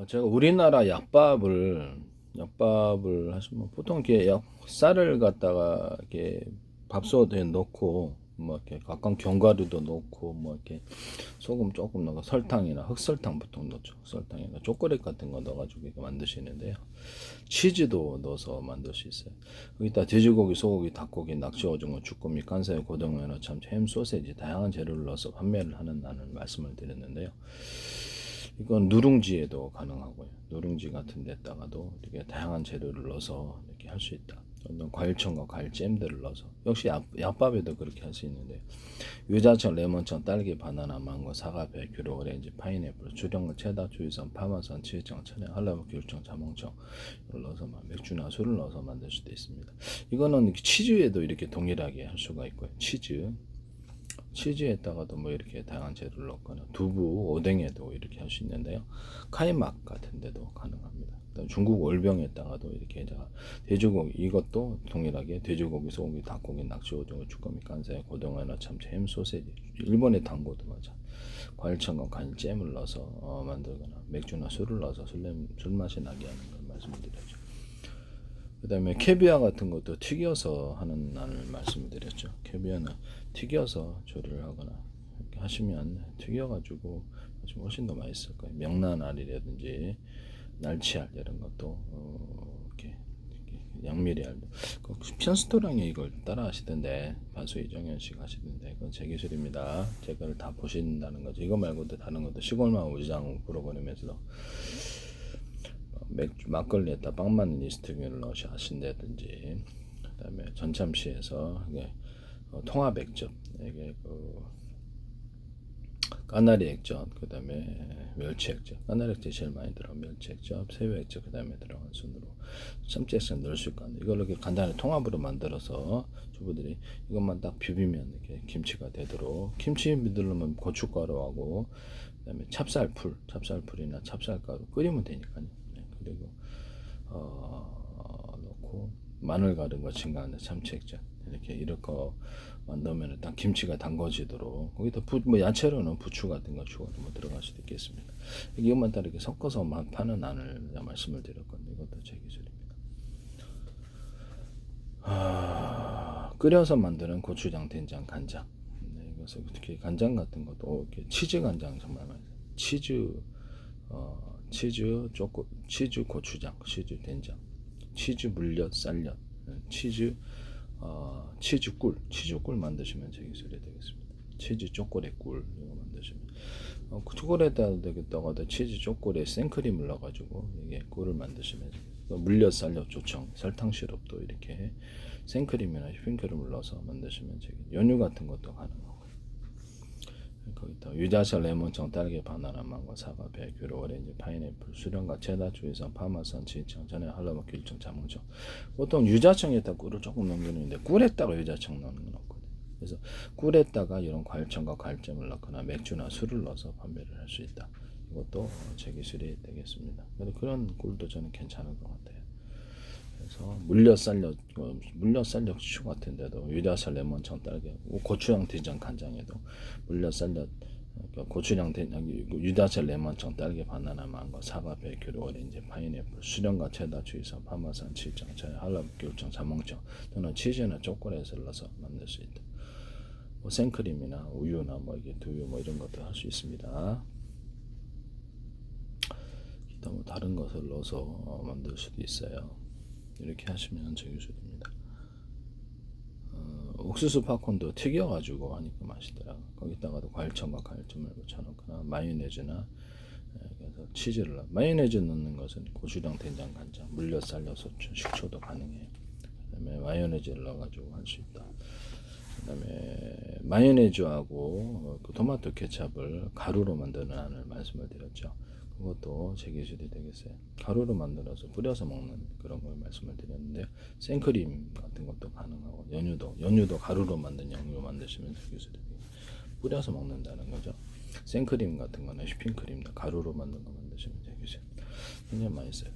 제가 우리나라 약밥을 하시면 보통 이렇게 쌀을 갖다가 이렇게 밥솥에 넣고 뭐 이렇게 각각 견과류도 넣고 뭐 이렇게 소금 조금 넣고 설탕이나 흑설탕 보통 넣죠. 흑설탕이나 초콜릿 같은 거 넣어가지고 이렇게 만드시는데요. 치즈도 넣어서 만들 수 있어요. 여기다 돼지고기, 소고기, 닭고기, 낙지, 오징어, 주꾸미, 간사유, 고등어나 참치, 햄, 소세지 다양한 재료를 넣어서 판매를 하는 나는 말씀을 드렸는데요. 이건 누룽지에도 가능하고요. 누룽지 같은 데다가도 이렇게 다양한 재료를 넣어서 이렇게 할 수 있다. 어떤 과일청과 과일잼들을 넣어서 역시 약밥에도 그렇게 할 수 있는데 유자청, 레몬청, 딸기, 바나나, 망고, 사과, 배, 귤, 오렌지, 파인애플, 주령을 체다, 주유선, 파마산, 치즈청, 천연, 할라브, 귤청, 자몽청 을 넣어서 맥주나 술을 넣어서 만들 수도 있습니다. 이거는 치즈에도 이렇게 동일하게 할 수가 있고요. 치즈에다가도 뭐 이렇게 다양한 재료를 넣거나 두부, 오뎅에도 이렇게 할 수 있는데요. 카이막 같은 데도 가능합니다. 중국 월병에다가도 이렇게 돼지고기 이것도 동일하게 돼지고기, 소고기, 닭고기, 낙지, 오징어, 주꾸미, 간사이, 고등어나 참치, 햄, 소세지. 일본의 단고도 맞아. 과일청과 과일잼을 넣어서 만들거나 맥주나 술을 넣어서 술 맛이 나게 하는 걸 말씀드렸죠. 그 다음에 캐비아 같은 것도 튀겨서 하는 날을 말씀드렸죠. 캐비아는 튀겨서 조리를 하거나 이렇게 하시면 튀겨가지고 좀 훨씬 더 맛있을 거예요. 명란알이라든지 날치알 이런 것도 이렇게 양미리알도 편스토랑이 이걸 따라 하시던데 반수 이정현 씨가 하시던데 그건 제 기술입니다. 제 거를 다 보신다는 거죠. 이거 말고도 다른 것도 시골만 우지장 프로그램에서 맥주 막걸리에다 빵 맞는 이스트균을 넣으셔 하신다든지 그다음에 전참시에서 이게 통합 액젓 이게 까나리 액젓 그다음에 멸치 액젓 까나리 액젓이 제일 많이 들어가 멸치 액젓 새우 액젓 그다음에 들어간 순으로 참치 액젓 넣을 수 있거든요. 이걸로 이렇게 간단히 통합으로 만들어서 주부들이 이것만 딱 비비면 이렇게 김치가 되도록 김치 넣으면 고춧가루하고 그다음에 찹쌀풀이나 찹쌀가루 끓이면 되니까요. 그리고 넣고 마늘 가른 거 징간에 참치액젓 이렇게 만들면 딱 김치가 담궈지도록 거기다 뭐 야채로는 부추 같은 거 추가로 뭐 들어갈 수도 있겠습니다. 이것만 다 이렇게 섞어서 파는 안을 말씀을 드렸거든요. 이것도 제 기술입니다. 끓여서 만드는 고추장, 된장, 간장. 네, 그래서 특히 간장 같은 것도 이렇게 치즈 간장 정말 많이 치즈 고추장, 치즈 된장, 치즈 물엿, 쌀엿, 치즈꿀 만드시면 제 기술이 되겠습니다. 치즈 초콜릿 꿀 이거 만드시면 초콜릿에다가 치즈 초콜릿 생크림을 넣어가지고 이게 꿀을 만드시면 물엿, 쌀엿, 조청, 설탕 시럽도 이렇게 생크림이나 휘핑크림을 넣어서 만드시면 연유 같은 것도 가능하고 거기다 유자차, 레몬청, 딸기, 바나나, 망고, 사과, 배, 귤, 오렌지, 파인애플, 수령과 체다, 주의성, 파마산, 진청, 전에 할라모, 귤청, 자몽청. 보통 유자청에다 꿀을 조금 넣는데 꿀에다가 유자청 넣는 건 없거든요. 그래서 꿀에다가 이런 과일청과 과일잼을 넣거나 맥주나 술을 넣어서 판매를 할 수 있다. 이것도 제 기술이 되겠습니다. 그런 꿀도 저는 괜찮은 것 같아요. 그래서 물엿 슈 같은데도 유자살 레몬청 딸기 고추장 된장 간장에도 물엿 쌀엿 고추장 된장 유자살 레몬청 딸기 바나나 망고 사과 배 귤 오렌지 파인애플 수령과 체다 주의선 파마산 칠정 차 할라브 귤청 자몽청 또는 치즈나 초콜릿을 넣어서 만들 수 있다. 뭐 생크림이나 우유나 뭐 이게 두유 뭐 이런 것도 할 수 있습니다. 기타 뭐 다른 것을 넣어서 만들 수도 있어요. 이렇게 하시면 제 기술입니다. 옥수수 팝콘도 튀겨가지고 하니까 맛있더라고요. 거기다가도 과일청과 과일점을 붙여놓거나 마요네즈나 그래서 치즈를 마요네즈 넣는 것은 고추장, 된장, 간장, 물엿, 쌀엿, 소주, 식초도 가능해요. 그다음에 마요네즈를 넣어가지고 할 수 있다. 그다음에 마요네즈하고 그 토마토 케찹을 가루로 만드는 안을 말씀을 드렸죠. 그것도 제 기술이 되겠어요. 가루로 만들어서 뿌려서 먹는 그런 걸 말씀을 드렸는데 생크림 같은 것도 가능하고 연유도 가루로 만든 연유 만드시면 제 기술이 되겠어요. 뿌려서 먹는다는 거죠. 생크림 같은 거나 휘핑크림도 가루로 만든 거 만드시면 제 기술. 굉장히 맛있어요.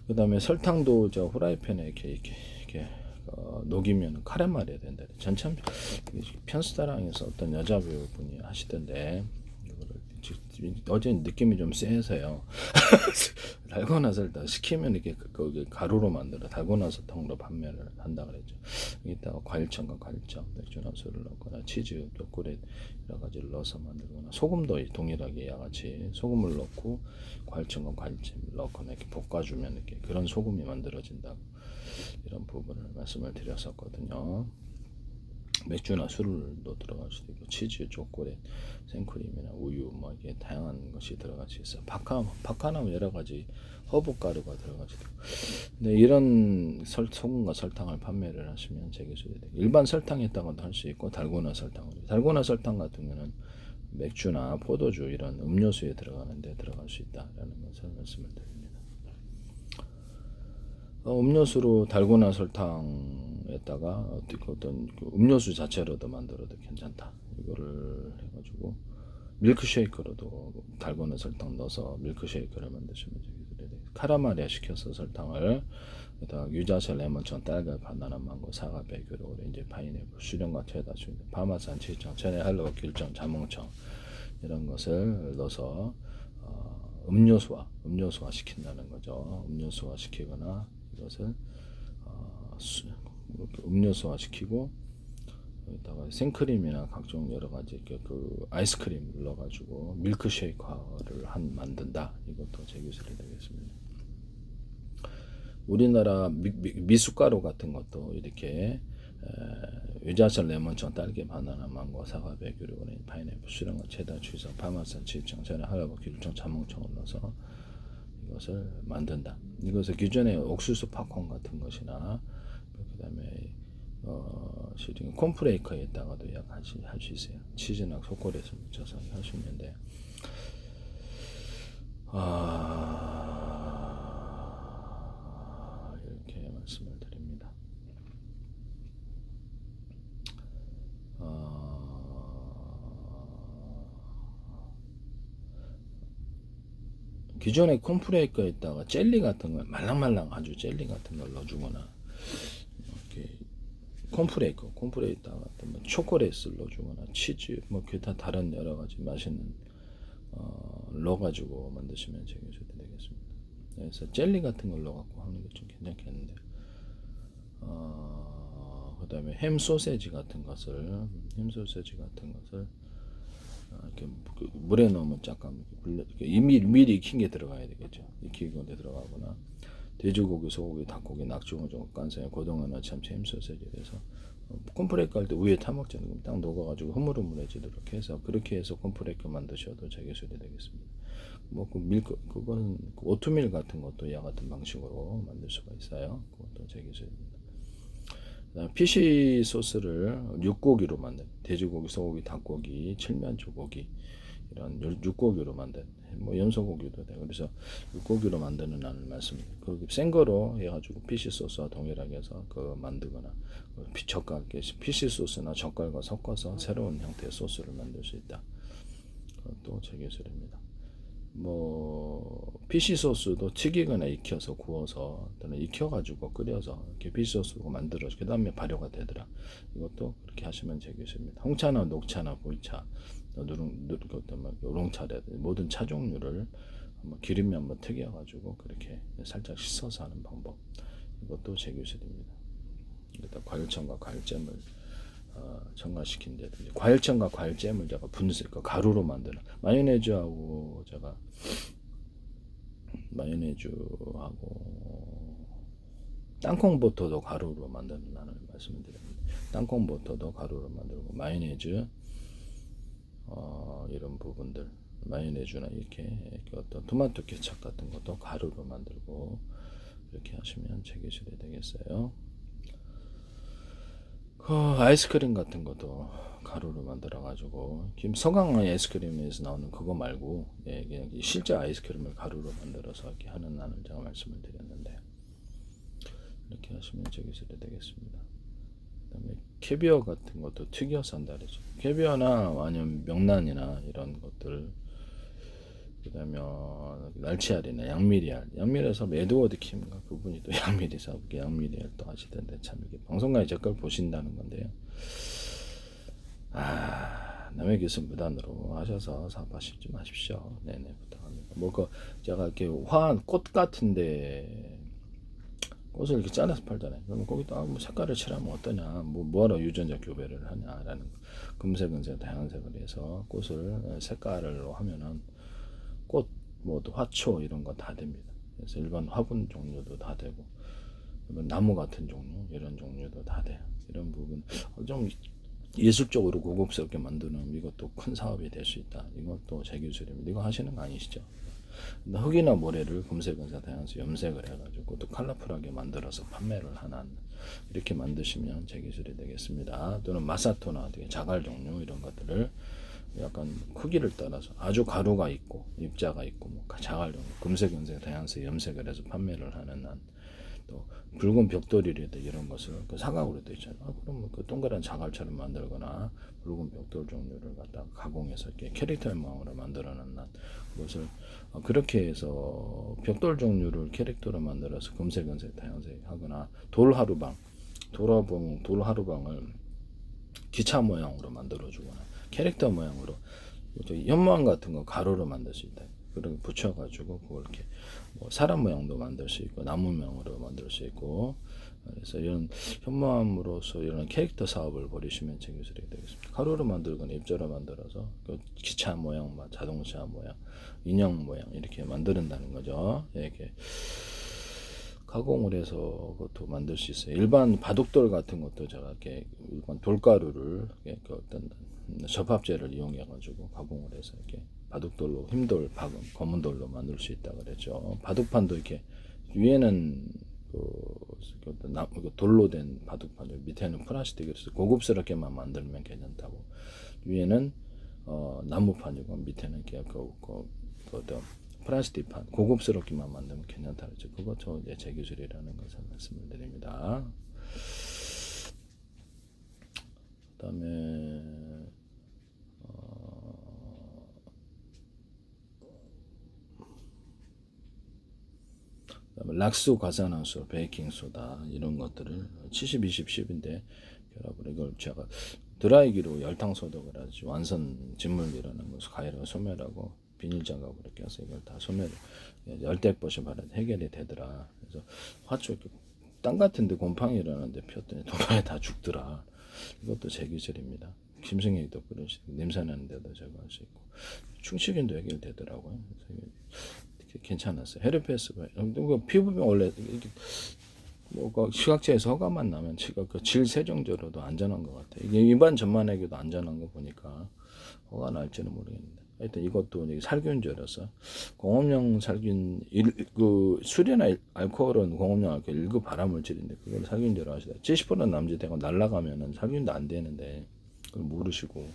그 다음에 설탕도 저 후라이팬에 이렇게 녹이면 카레말이 된다. 전참 편스타랑에서 어떤 여자 배우분이 하시던데 이거를 어제 느낌이 좀 세서요. 달고나 설탕 시키면 이렇게 거기 가루로 만들어 달고나 설탕으로 판매를 한다 그랬죠. 여기다가 과일청과 과일청, 맥주나 술을 넣거나 치즈, 초콜릿 여러 가지를 넣어서 만들거나 소금도 동일하게 양같이 소금을 넣고 과일청과 과일잼을 넣거나 이렇게 볶아주면 이렇게 그런 소금이 만들어진다고 이런 부분을 말씀을 드렸었거든요. 맥주나 술도 들어갈 수도 있고 치즈, 초콜릿, 생크림이나 우유 뭐 이게 다양한 것이 들어갈 수 있어요. 박하나 여러 가지 허브 가루가 들어가지도. 근데 이런 소금과 설탕을 판매를 하시면 제기술이 돼요. 일반 설탕에다가도 할 수 있고 달고나 설탕 같은 경우는 맥주나 포도주 이런 음료수에 들어가는데 들어갈 수 있다라는 것을 말씀을 드립니다. 음료수로 달고나 설탕에다가 어떤 음료수 자체로도 만들어도 괜찮다. 이거를 해가지고 밀크쉐이크로도 달고나 설탕 넣어서 밀크쉐이크를 만드시면 되겠어요. 카라멜에 시켜서 설탕을 에다가 유자차, 레몬청, 딸기, 바나나, 망고, 사과, 베이글, 오렌지, 파인애플, 수령과 체다, 파마산, 치청, 체네, 할로우, 귤청, 자몽청 이런 것을 넣어서 음료수화 시킨다는 거죠. 음료수화 시키거나 이것을 음료수화 시키고 여기다가 생크림이나 각종 여러 가지 그 아이스크림을 넣어가지고 밀크쉐이커를 만든다. 이것도 제 기술이 되겠습니다. 우리나라 미숫가루 같은 것도 이렇게 유자차, 레몬청, 딸기, 바나나, 망고, 사과, 베이글, 오렌지, 파인애플, 수령과 체다, 취성, 파마산, 치청, 체네, 할로우, 귤청, 자몽청을 넣어서 이것을 만든다. 이것을 기존의 옥수수 팝콘 같은 것이나 그다음에 콘프레이커에다가도 할 수 있어요. 치즈나 초콜릿을 묻혀서 할 수 있는데 이렇게 말씀을 드립니다. 기존의 콘프레이커에다가 젤리 같은 걸 말랑말랑 아주 젤리 같은 걸 넣어주거나 이렇게 콘프레이커 같은 뭐 초콜릿을 넣어주거나 치즈 뭐 기타 다른 여러 가지 맛있는 넣어가지고 만드시면 제기술이 되겠습니다. 그래서 젤리 같은 걸 넣어갖고 하는 게 좀 괜찮겠는데 그 다음에 햄 소세지 같은 것을 이렇게 물에 넣으면 잠깐 미리 익힌 게 들어가야 되겠죠. 익힌 게 들어가거나 돼지고기, 소고기, 닭고기, 낙지고기, 간장에 고등어나 참치, 햄 소세지에 대해서 콘프레이크 할 때 위에 타먹잖아요. 딱 녹아가지고 흐물흐물해지도록 해서 그렇게 해서 콘프레이크 만드셔도 제기술이 되겠습니다. 그거는 오트밀 같은 것도 이와 같은 방식으로 만들 수가 있어요. 그것도 제기술입니다. 피시 소스를 육고기로 만든 돼지고기, 소고기, 닭고기, 칠면조고기 이런 육고기로 만든 뭐 연소고기도 돼요. 그래서 육고기로 만드는 안을 말씀드립니다. 그 생거로 해가지고 피시 소스와 동일하게 해서 그 만들거나 피시 소스나 젓갈과 섞어서 새로운 형태의 소스를 만들 수 있다. 그것도 제 기술입니다. 피시 소스도 튀기거나 익혀서 구워서 또는 익혀가지고 끓여서 이렇게 피시 소스로 만들어서 그 다음에 발효가 되더라. 이것도 그렇게 하시면 제 기술입니다. 홍차나 녹차나 보이차, 우롱차라든지 모든 차 종류를 기름에 한번 튀겨가지고 그렇게 살짝 씻어서 하는 방법. 이것도 제 기술입니다. 일단 과일청과 과일잼을 첨가시킨다든지 과일청과 과일잼을 제가 분쇄 가루로 만드는 마요네즈하고 땅콩버터도 가루로 만든다는 말씀을 드립니다. 땅콩버터도 가루로 만들고 마요네즈 이런 부분들 마요네즈나 이렇게 어떤 토마토 케첩 같은 것도 가루로 만들고 이렇게 하시면 제 기술이 되겠어요. 아이스크림 같은 것도 가루로 만들어가지고 지금 서강 아이스크림에서 나오는 그거 말고 그냥 실제 아이스크림을 가루로 만들어서 이렇게 하는 나는 제가 말씀을 드렸는데 이렇게 하시면 제 기술이 되겠습니다. 그다음에 캐비어 같은 것도 튀겨서 한다 그러죠. 캐비어나 아니면 명란이나 이런 것들 그다음에 날치알이나 양미리에서 에드워드 킴인가 그분이 또 양미리알 또 하시던데 참 이게 방송가에 제 걸 보신다는 건데요. 남의 기술 무단으로 하셔서 사업하시지 마십시오. 네네, 부탁합니다. 뭐 그 제가 이렇게 화한 꽃 같은데 꽃을 이렇게 잘라서 팔잖아요. 그러면 거기다 뭐 색깔을 칠하면 어떠냐, 뭐하러 유전자 교배를 하냐라는 거. 금색, 은색, 다양색을 해서 꽃을 색깔로 하면은 꽃, 뭐 화초 이런 거 다 됩니다. 그래서 일반 화분 종류도 다 되고, 나무 같은 종류 이런 종류도 다 돼요. 이런 부분 좀 예술적으로 고급스럽게 만드는 이것도 큰 사업이 될 수 있다. 이것도 제 기술입니다. 이거 하시는 거 아니시죠? 흙이나 모래를 금색, 은색, 다양색 염색을 해가지고 또 컬러풀하게 만들어서 판매를 하는, 이렇게 만드시면 제 기술이 되겠습니다. 또는 마사토나 되게 자갈 종류 이런 것들을 약간 크기를 따라서 아주 가루가 있고 입자가 있고 뭐 자갈 종류 금색, 은색, 다양색 염색을 해서 판매를 하는 한, 또 붉은 벽돌이라도 이런 것을 그 사각으로 되어 있잖아요. 그러면 그 동그란 자갈처럼 만들거나 붉은 벽돌 종류를 갖다가 가공해서 이렇게 캐릭터 모양으로 만들어놓는 것을 그렇게 해서 벽돌 종류를 캐릭터로 만들어서 금색, 은색, 다양색 하거나 돌 하루방을 기차 모양으로 만들어주거나 캐릭터 모양으로 연모양 같은 거 가루로 만들 수 있다. 그렇게 붙여가지고 그걸 이렇게 뭐 사람 모양도 만들 수 있고 나무 모양으로 만들 수 있고, 그래서 이런 현모함으로써 이런 캐릭터 사업을 벌이시면 제 기술이 되겠습니다. 가루로 만들거나 입자로 만들어서 그 기차 모양, 자동차 모양, 인형 모양 이렇게 만든다는 거죠. 이렇게 가공을 해서 그것도 만들 수 있어요. 일반 바둑돌 같은 것도 제가 이렇게 일반 돌가루를 그 어떤 접합제를 이용해 가지고 가공을 해서 이렇게 바둑돌로 힘돌, 검은 돌로 만들 수 있다 그랬죠. 바둑판도 이렇게 위에는 그 돌로 된 바둑판, 밑에는 플라스틱으로 고급스럽게만 만들면 괜찮다고. 위에는 나무판이고 밑에는 이렇게 어떤 플라스틱판 고급스럽게만 만들면 괜찮다 그랬죠. 그것도 이제 제 기술이라는 것을 말씀을 드립니다. 그다음에 락스 과산화수, 베이킹소다 이런 것들을 70, 20, 10인데 결합을 이걸 제가 드라이기로 열탕 소독을 하지 완선 진물이라는 것을 가열하고 소멸하고 비닐 장갑으로 이렇게 해서 이걸 다 소멸 열대포시 바른 해결이 되더라. 그래서 화초 땅 같은데 곰팡이 일어나는데 폈더니 도마에 다 죽더라. 이것도 제 기술입니다. 김승혜도 그런 식으로 냄새 나는데도 제가 할 수 있고 충치균도 해결되더라고요. 괜찮았어요. 헤르페스가 피부병 원래 뭐 시각처에서 허가만 나면 그 질 세정제로도 안전한 것 같아요. 이게 일반 전만에게도 안전한 거 보니까 허가 날지는 모르겠는데, 하여튼 이것도 살균제라서 공업용 살균 그 술이나 알코올은 공업용 알코올 1급 발암물질인데 그걸 살균제로 하시다 70% 남짓되고 날아가면은 살균도 안 되는데 그걸 모르시고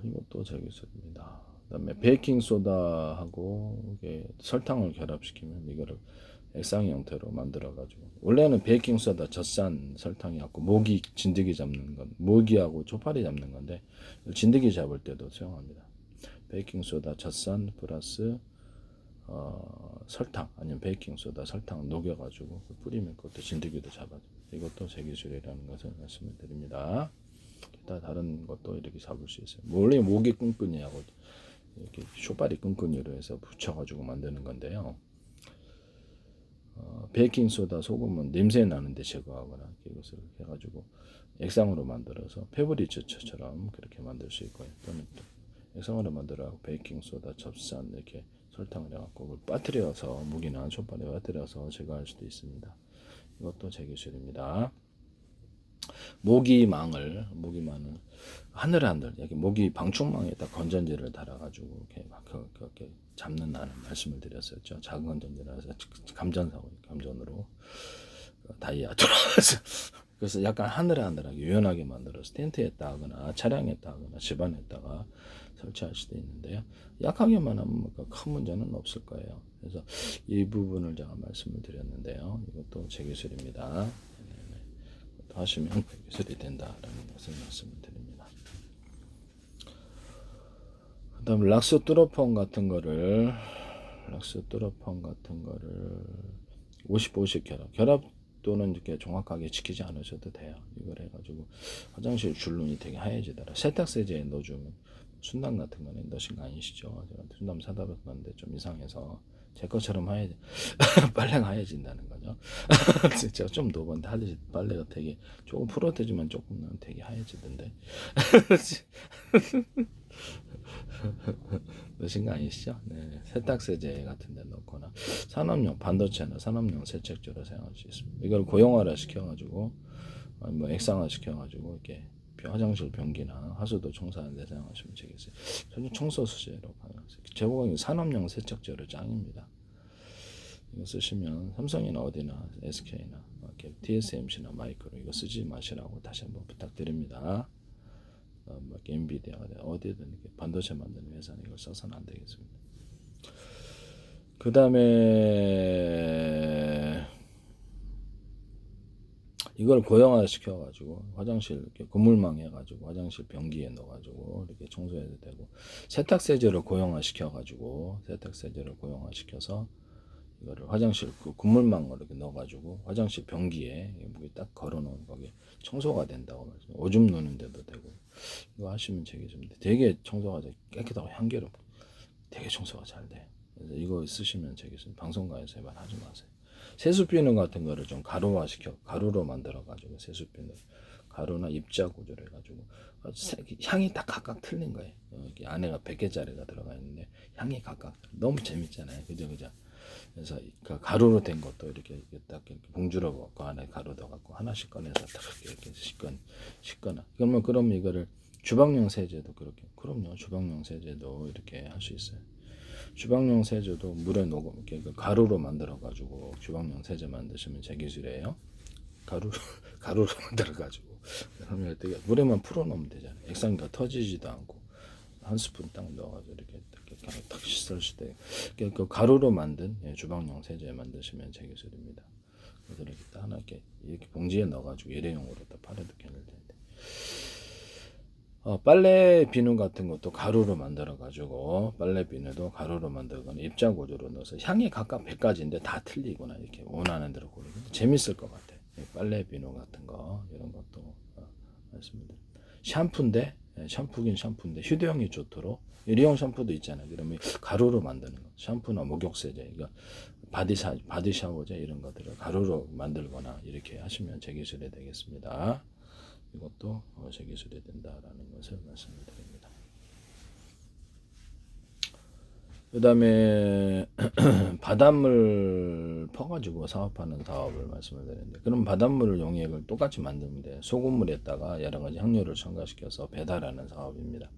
이것도 제 기술입니다. 그다음에 베이킹 소다하고 이게 설탕을 결합시키면 이거를 액상 형태로 만들어 가지고, 원래는 베이킹 소다 젖산 설탕이었고 모기 진드기 잡는 건 모기하고 초파리 잡는 건데 진드기 잡을 때도 사용합니다. 베이킹 소다 젖산 플러스 설탕 아니면 베이킹 소다 설탕 녹여 가지고 뿌리면 그것도 진드기도 잡아줘. 이것도 제 기술이라는 것을 말씀을 드립니다. 기타 다른 것도 이렇게 잡을 수 있어요. 원래 모기 끈끈이하고 이렇게 쇼파리 끈끈이로 해서 붙여가지고 만드는 건데요. 베이킹 소다 소금은 냄새 나는데 제거하거나 이것을 해가지고 액상으로 만들어서 페브리즈처럼 그렇게 만들 수 있고요. 또는 또 액상으로 만들어 베이킹 소다, 젖산 이렇게 설탕을 해갖고 그걸 빠뜨려서 무기나 쇼파리에 빠뜨려서 제거할 수도 있습니다. 이것도 제 기술입니다. 모기망을 하늘하늘 여기 모기 방충망에다 건전지를 달아가지고 이렇게 막 그렇게 잡는다는 말씀을 드렸었죠. 작은 건전지라서 감전으로 다이아 들어가서 그래서 약간 하늘하늘하게 유연하게 만들어서 텐트에다 하거나 차량에다 하거나 집안에다가 설치할 수도 있는데요. 약하게만 하면 큰 문제는 없을 거예요. 그래서 이 부분을 제가 말씀을 드렸는데요. 이것도 제 기술입니다. 하시면 기술이 된다라는 것을 말씀을 드립니다. 그 다음에 락스 뚜러펑 같은 거를 50, 50 결합 또는 이렇게 정확하게 지키지 않으셔도 돼요. 이걸 해가지고 화장실 줄눈이 되게 하얘지더라. 세탁세제에 넣어주면 순담 같은 거는 넣으신 거 아니시죠? 제가 순담 사다 봤는데 좀 이상해서 제 것처럼 하얘 빨래가 하얘진다는 거죠. 제가 좀 넣어봤는데 하듯이 빨래가 되게 조금 풀어대지만 조금 넣으면 되게 하얘지던데. 넣으신 거 아니시죠? 네, 세탁세제 같은 데 넣거나 산업용 반도체나 산업용 세척제로 사용할 수 있습니다. 이걸 고형화를 시켜가지고 뭐 액상화 시켜가지고 이렇게 화장실 변기나 하수도 청소하는 데 사용하시면 되겠어요. 전혀 청소 수제로 제공하는 산업용 세척제로 짱입니다. 이거 쓰시면 삼성이나 어디나 SK나 이렇게 TSMC나 마이크로 이거 쓰지 마시라고 다시 한번 부탁드립니다. 뭐 엔비디아가 어디든 이렇게 반도체 만드는 회사는 이걸 써서는 안 되겠습니다. 그 다음에 이걸 고형화 시켜가지고 화장실 이렇게 그물망 해가지고 화장실 변기에 넣어가지고 이렇게 청소해도 되고 세탁세제를 고형화 시켜가지고 세탁세제를 고형화 시켜서 이거를 화장실 그 그물망을 이렇게 넣어가지고 화장실 변기에 딱 걸어놓은 거기 청소가 된다고 말씀. 오줌 누는데도 되고 이거 하시면 되겠습니다. 되게 청소가 깨끗하고 향기롭고 되게 청소가 잘 돼요. 그래서 이거 쓰시면 되겠습니다. 방송가에서만 하지 마세요. 세수비누 같은 거를 좀 가루화시켜 가루로 만들어가지고 세수비누 가루나 입자 구조를 해가지고 향이 딱 각각 틀린 거예요. 여기 안에가 100개짜리가 들어가 있는데 향이 각각 너무 재밌잖아요. 그죠? 그래서 그 가루로 된 것도 이렇게 딱 이렇게 봉지로 먹고 안에 가루 넣어갖고 하나씩 꺼내서 딱 이렇게 씻거나 그러면 이거를 주방용 세제도 그렇게 그럼요 주방용 세제도 이렇게 할 수 있어요. 주방용 세제도 물에 녹음 이렇게 가루로 만들어 가지고 주방용 세제 만드시면 제 기술이에요. 가루로 만들어 가지고 그러면 되게 물에만 풀어 놓으면 되잖아요. 액상기가 터지지도 않고 한 스푼 딱 넣어가지고 이렇게 딱 씻을 때 그 가루로 만든 주방용 세제 만드시면 제 기술입니다. 그래서 이렇게 딱 하나 이렇게 봉지에 넣어가지고 일회용으로 딱 팔아도 괜찮을 텐데. 빨래 비누 같은 것도 가루로 만들어 가지고 빨래 비누도 가루로 만들거나 입자 구조로 넣어서 향이 각각 100가지인데 다 틀리거나 이렇게 원하는 대로 고르고 재밌을 것 같아. 빨래 비누 같은 거 이런 것도 말씀드립니다. 샤프인데 샴푸긴 샴푸인데 휴대용이 좋도록 일회용 샴푸도 있잖아요. 그러면 가루로 만드는 거 샴푸나 목욕세제 이거 바디 샤워제 이런 것들을 가루로 만들거나 이렇게 하시면 제 기술이 되겠습니다. 이것도 제 기술이 된다라는 것을 말씀드립니다. 그 다음에 바닷물 퍼가지고 사업하는 사업을 말씀을 드렸는데 그럼 바닷물 용액을 똑같이 만들면 돼요. 소금물에다가 여러가지 향료를 첨가시켜서 배달하는 사업입니다.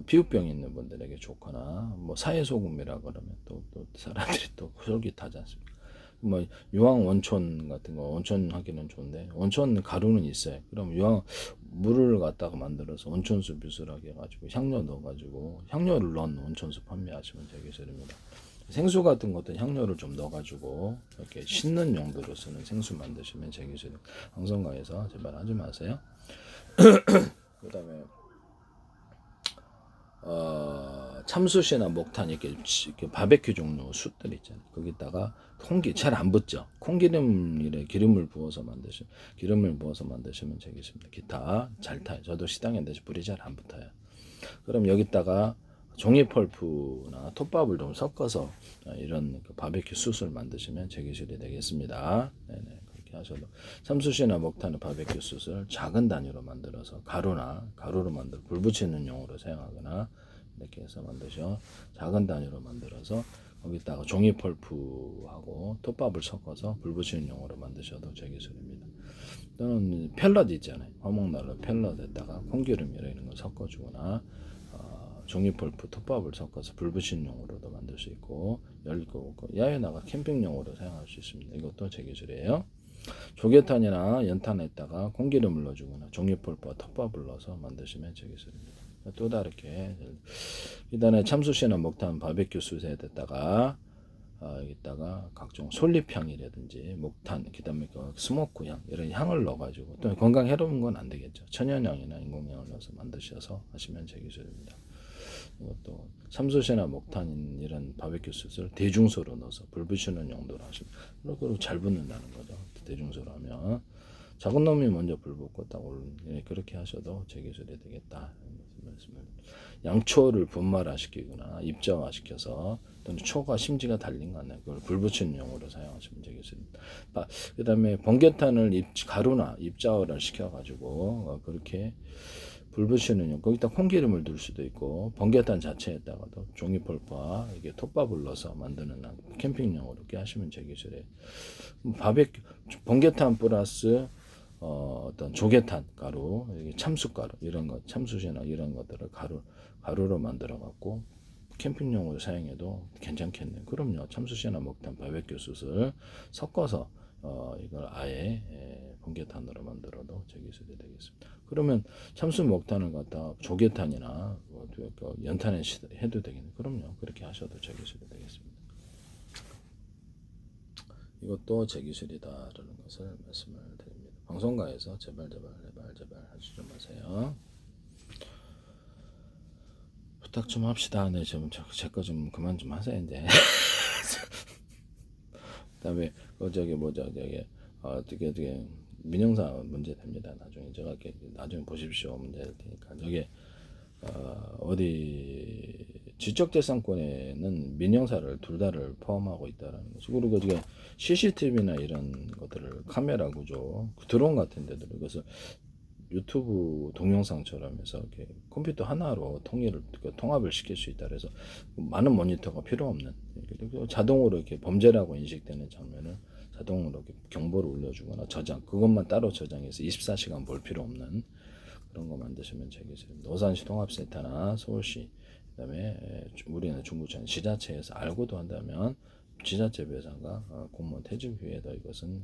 피부병 있는 분들에게 좋거나 뭐 사해소금이라 그러면 또 사람들이 또 솔깃하지 않습니까? 뭐 유황 원촌 같은 거 온천 하기는 좋은데 온천 가루는 있어요. 그럼 유황 물을 갖다가 만들어서 온천수 비슷하게 해가지고 향료 넣어가지고 향료를 넣은 온천수 판매하시면 되게 저렴합니다. 생수 같은 것도 향료를 좀 넣어가지고 이렇게 씻는 용도로 쓰는 생수 만드시면 되게 저렴. 방송가에서 제발 하지 마세요. 그다음에 참숯이나 목탄 이렇게 바베큐 종류 숯들 있잖아요. 거기다가 콩기 잘 안 붙죠. 콩기름이래 기름을 부어서 만드시면 되겠습니다. 기타 잘 타요. 저도 시장에 내서 불이 잘 안 붙어요. 그럼 여기다가 종이 펄프나 톱밥을 좀 섞어서 이런 바베큐 숯을 만드시면 제 기술이 되겠습니다. 네네. 그렇게 하셔도 참숯이나 목탄의 바베큐 숯을 작은 단위로 만들어서 가루로 만들 불 붙이는 용으로 사용하거나 이렇게 해서 만드셔 작은 단위로 만들어서 거기다가 종이 펄프하고 톱밥을 섞어서 불 붙이는 용으로 만드셔도 제 기술입니다. 또는 펠럿 있잖아요. 화목난로 펠럿에다가 콩기름 이런 거 섞어주거나 종이 펄프 톱밥을 섞어서 불 붙이는 용으로도 만들 수 있고 열고 야외 나가 캠핑용으로 사용할 수 있습니다. 이것도 제 기술이에요. 조개탄이나 연탄에다가 콩기름을 넣어주거나 종이 펄프와 톱밥을 넣어서 만드시면 제 기술입니다. 또 다르게 그다음에 참숯이나 목탄 바베큐 숯에다가 여기다가 각종 솔잎향이라든지 목탄 그다음에 그 스모크 향 이런 향을 넣어가지고 또 건강 해로운 건 안 되겠죠. 천연향이나 인공향을 넣어서 만드셔서 하시면 제 기술입니다. 이것도 참숯이나 목탄인 이런 바베큐 숯을 대중소로 넣어서 불 붙이는 용도로 하시면 그리고 잘 붙는다는 거죠. 대중소로 하면 작은 놈이 먼저 불 붙고 딱 그렇게 하셔도 제 기술이 되겠다. 양초를 분말화시키거나 입자화시켜서 또는 초가 심지가 달린 거네. 그걸 불 붙이는 용으로 사용하시면 되겠습니다. 그 다음에 번개탄을 가루나 입자화를 시켜가지고 그렇게 불 붙이는 용, 거기다 콩기름을 둘 수도 있고 번개탄 자체에다가도 종이폴파 이게 톱밥을 넣어서 만드는 캠핑용으로 이렇게 하시면 제 기술에 바베큐 번개탄 플러스 어떤 조개탄 가루, 참숯가루 이런 것, 참숯이나 이런 것들을 가루로 만들어 갖고 캠핑용으로 사용해도 괜찮겠네요. 그럼요. 참숯이나 목탄, 바베큐 숯을 섞어서 이걸 아예 번개탄으로 만들어도 제 기술이 되겠습니다. 그러면 참숯 목탄을 갖다 조개탄이나 연탄에 해도 되겠네요. 그럼요. 그렇게 하셔도 제 기술이 되겠습니다. 이것도 제 기술이다라는 것을 말씀을 드립니다. 방송가에서 제발 하지 좀 마세요. 부탁 좀 합시다. 네, 좀 제 거 좀 그만 좀 하세요 이제. 그다음에 어떻게 민영사 문제 됩니다. 나중에 제가 이렇게 나중에 보십시오. 문제 될 테니까 저게 어디 지적재산권에는 민영사를 둘 다를 포함하고 있다라는 거죠. 그리고 이게 CCTV나 이런 것들을 카메라 구조 드론 같은 데들 그래서 유튜브 동영상처럼 해서 이렇게 컴퓨터 하나로 통합을 시킬 수 있다. 그래서 많은 모니터가 필요 없는 자동으로 이렇게 범죄라고 인식되는 장면을 자동으로 이렇게 경보를 울려주거나 그것만 따로 저장해서 24시간 볼 필요 없는 그런 거 만드시면 되겠습니다. 오산시 통합센터나 서울시 그다음에 우리는 중부청 지자체에서 알고도 한다면 지자체 배상과 공무원 퇴직 후에도 이것은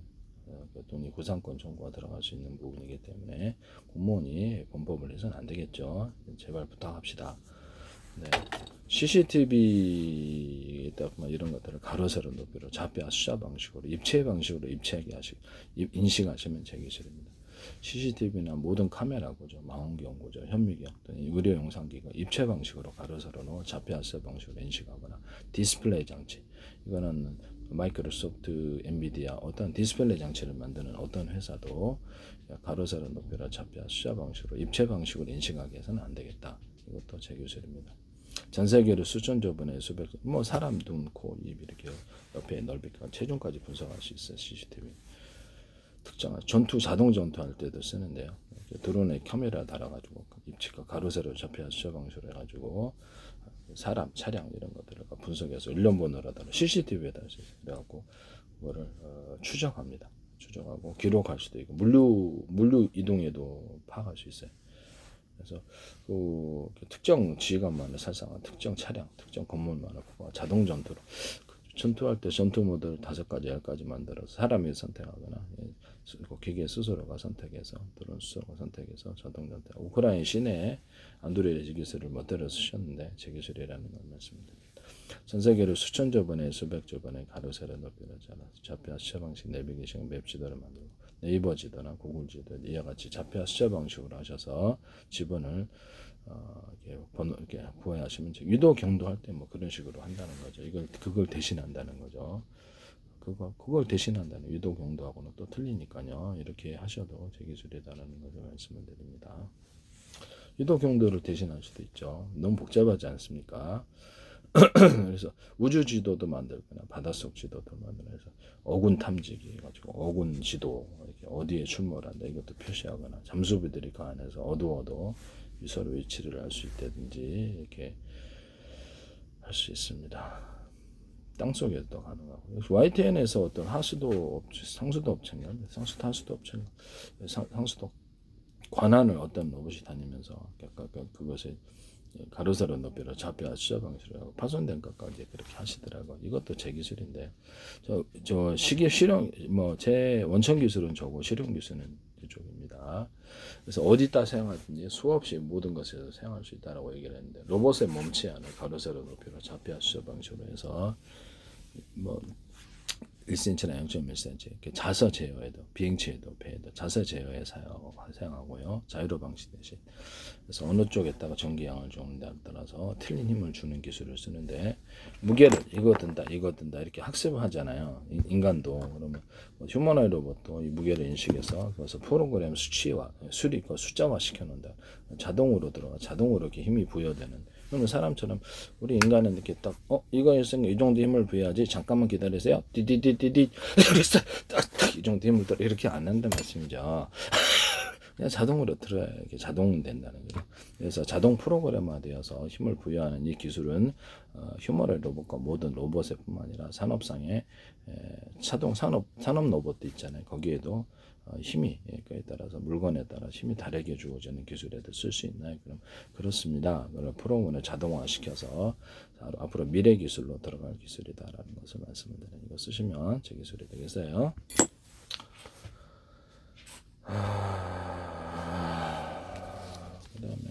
돈이 구상권 청구가 들어갈 수 있는 부분이기 때문에 공무원이 범법을 해서는 안 되겠죠. 제발 부탁합시다. 네. CCTV 이런 것들을 가로 세로 높이로 좌표 숫자 방식으로 입체 방식으로 인식하시면 제 기술입니다. CCTV나 모든 카메라 구조, 망원경 구조, 현미경 또는 의료 영상기가 입체 방식으로 가로 세로로 좌표 숫자 방식으로 인식하거나 디스플레이 장치 이거는 마이크로소프트, 엔비디아 어떤 디스플레이 장치를 만드는 어떤 회사도 가로 세로 높이로 좌표 숫자 방식으로 입체 방식으로 인식하게 해서는 안 되겠다. 이것도 제 기술입니다. 전 세계로 수천조 분의 수백 사람 눈, 코, 입 이렇게 옆에 넓이가 체중까지 분석할 수 있어요. CCTV 특정한 자동 전투할 때도 쓰는데요. 드론에 카메라 달아가지고 입체가 가로 세로 좌표 숫자 방식으로 해가지고 사람, 차량 이런 것들을 분석해서 일련번호라다 CCTV에다 그래갖고 그거를 추적합니다. 추적하고 기록할 수도 있고 물류 이동에도 파악할 수 있어요. 그래서 그 특정 지휘관만을 살상한 특정 차량, 특정 건물만을 자동 전투로 전투할 때 전투 모드를 5가지, 10가지 만들어서 사람이 선택하거나 기계 스스로가 선택해서 드론 스스로가 선택해서 자동 전투. 우크라이나 시내에 안드레이지 기술을 멋대로 쓰셨는데 제 기술이라는 걸 말씀드립니다. 전 세계로 수천조 번에 수백조 번에 가로 세로 높이로 좌표 숫자 방식 내비게이션 맵 지도를 만들고 네이버 지도나 구글 지도 이와 같이 좌표 숫자 방식으로 하셔서 지번을 이렇게 부여하시면 유도 경도할 때 뭐 그런 식으로 한다는 거죠. 그걸 대신한다는 거죠. 그걸 대신한다는 유도 경도하고는 또 틀리니까요. 이렇게 하셔도 제 기술이다라는 것을 말씀을 드립니다. 유도 경도를 대신할 수도 있죠. 너무 복잡하지 않습니까? 그래서 우주 지도도 만들거나 바닷속 지도도 만들어서 어군 탐지기 해가지고 어군 지도 이렇게 어디에 출몰한다 이것도 표시하거나 잠수부들이 그 안에서 어두워도 서로 위치를 알 수 있다든지 이렇게 할 수 있습니다. 땅속에도 가능하고 YTN에서 어떤 상수도 업체인가 상수도 관한을 어떤 로봇이 다니면서 그것을 가로 세로 높이로 좌표 숫자 방식으로 하고 파손된 것까지 그렇게 하시더라고. 이것도 제 기술인데 저 실용 제 원천 기술은 저고 실용 기술은 이쪽입니다. 그래서 어디다 사용하든지 수없이 모든 것에서 사용할 수 있다라고 얘기를 했는데 로봇의 몸체 안에 가로 세로 높이로 좌표 숫자 방식으로 해서 1cm나 0.1cm 이렇게 자서 제어에도 비행체에도 배에도 자서 제어에 사용하고요. 자유로 방식 대신. 그래서 어느 쪽에다가 전기양을 주느냐에 따라서 틀린 힘을 주는 기술을 쓰는데 무게를 이거 든다 이렇게 학습을 하잖아요. 인간도 그러면 휴머노id 로봇도 이 무게를 인식해서 그래서 프로그램 수치와 수리 숫자화 시켜놓는다. 자동으로 들어가 자동으로 이렇게 힘이 부여되는. 그러면 사람처럼 우리 인간은 이렇게 딱 이거 있으면 이 정도 힘을 부여하지 잠깐만 기다리세요 디디디디디 그래서 딱딱 이 정도 힘을 들어 이렇게 안 한다는 말씀이죠. 그냥 자동으로 들어야 이게 자동 된다는 거예요. 그래서 자동 프로그래머되어서 힘을 부여하는 이 기술은 휴머노id 로봇과 모든 로봇에뿐만 아니라 산업상의 자동 산업 로봇도 있잖아요. 거기에도 힘이 그에 따라서 물건에 따라 힘이 다르게 주어지는 기술에도 쓸 수 있나요? 그럼 그렇습니다. 그럼 프로그램을 자동화 시켜서 앞으로 미래 기술로 들어갈 기술이다라는 것을 말씀을 드려요. 이거 쓰시면 제 기술이 되겠어요. 그다음에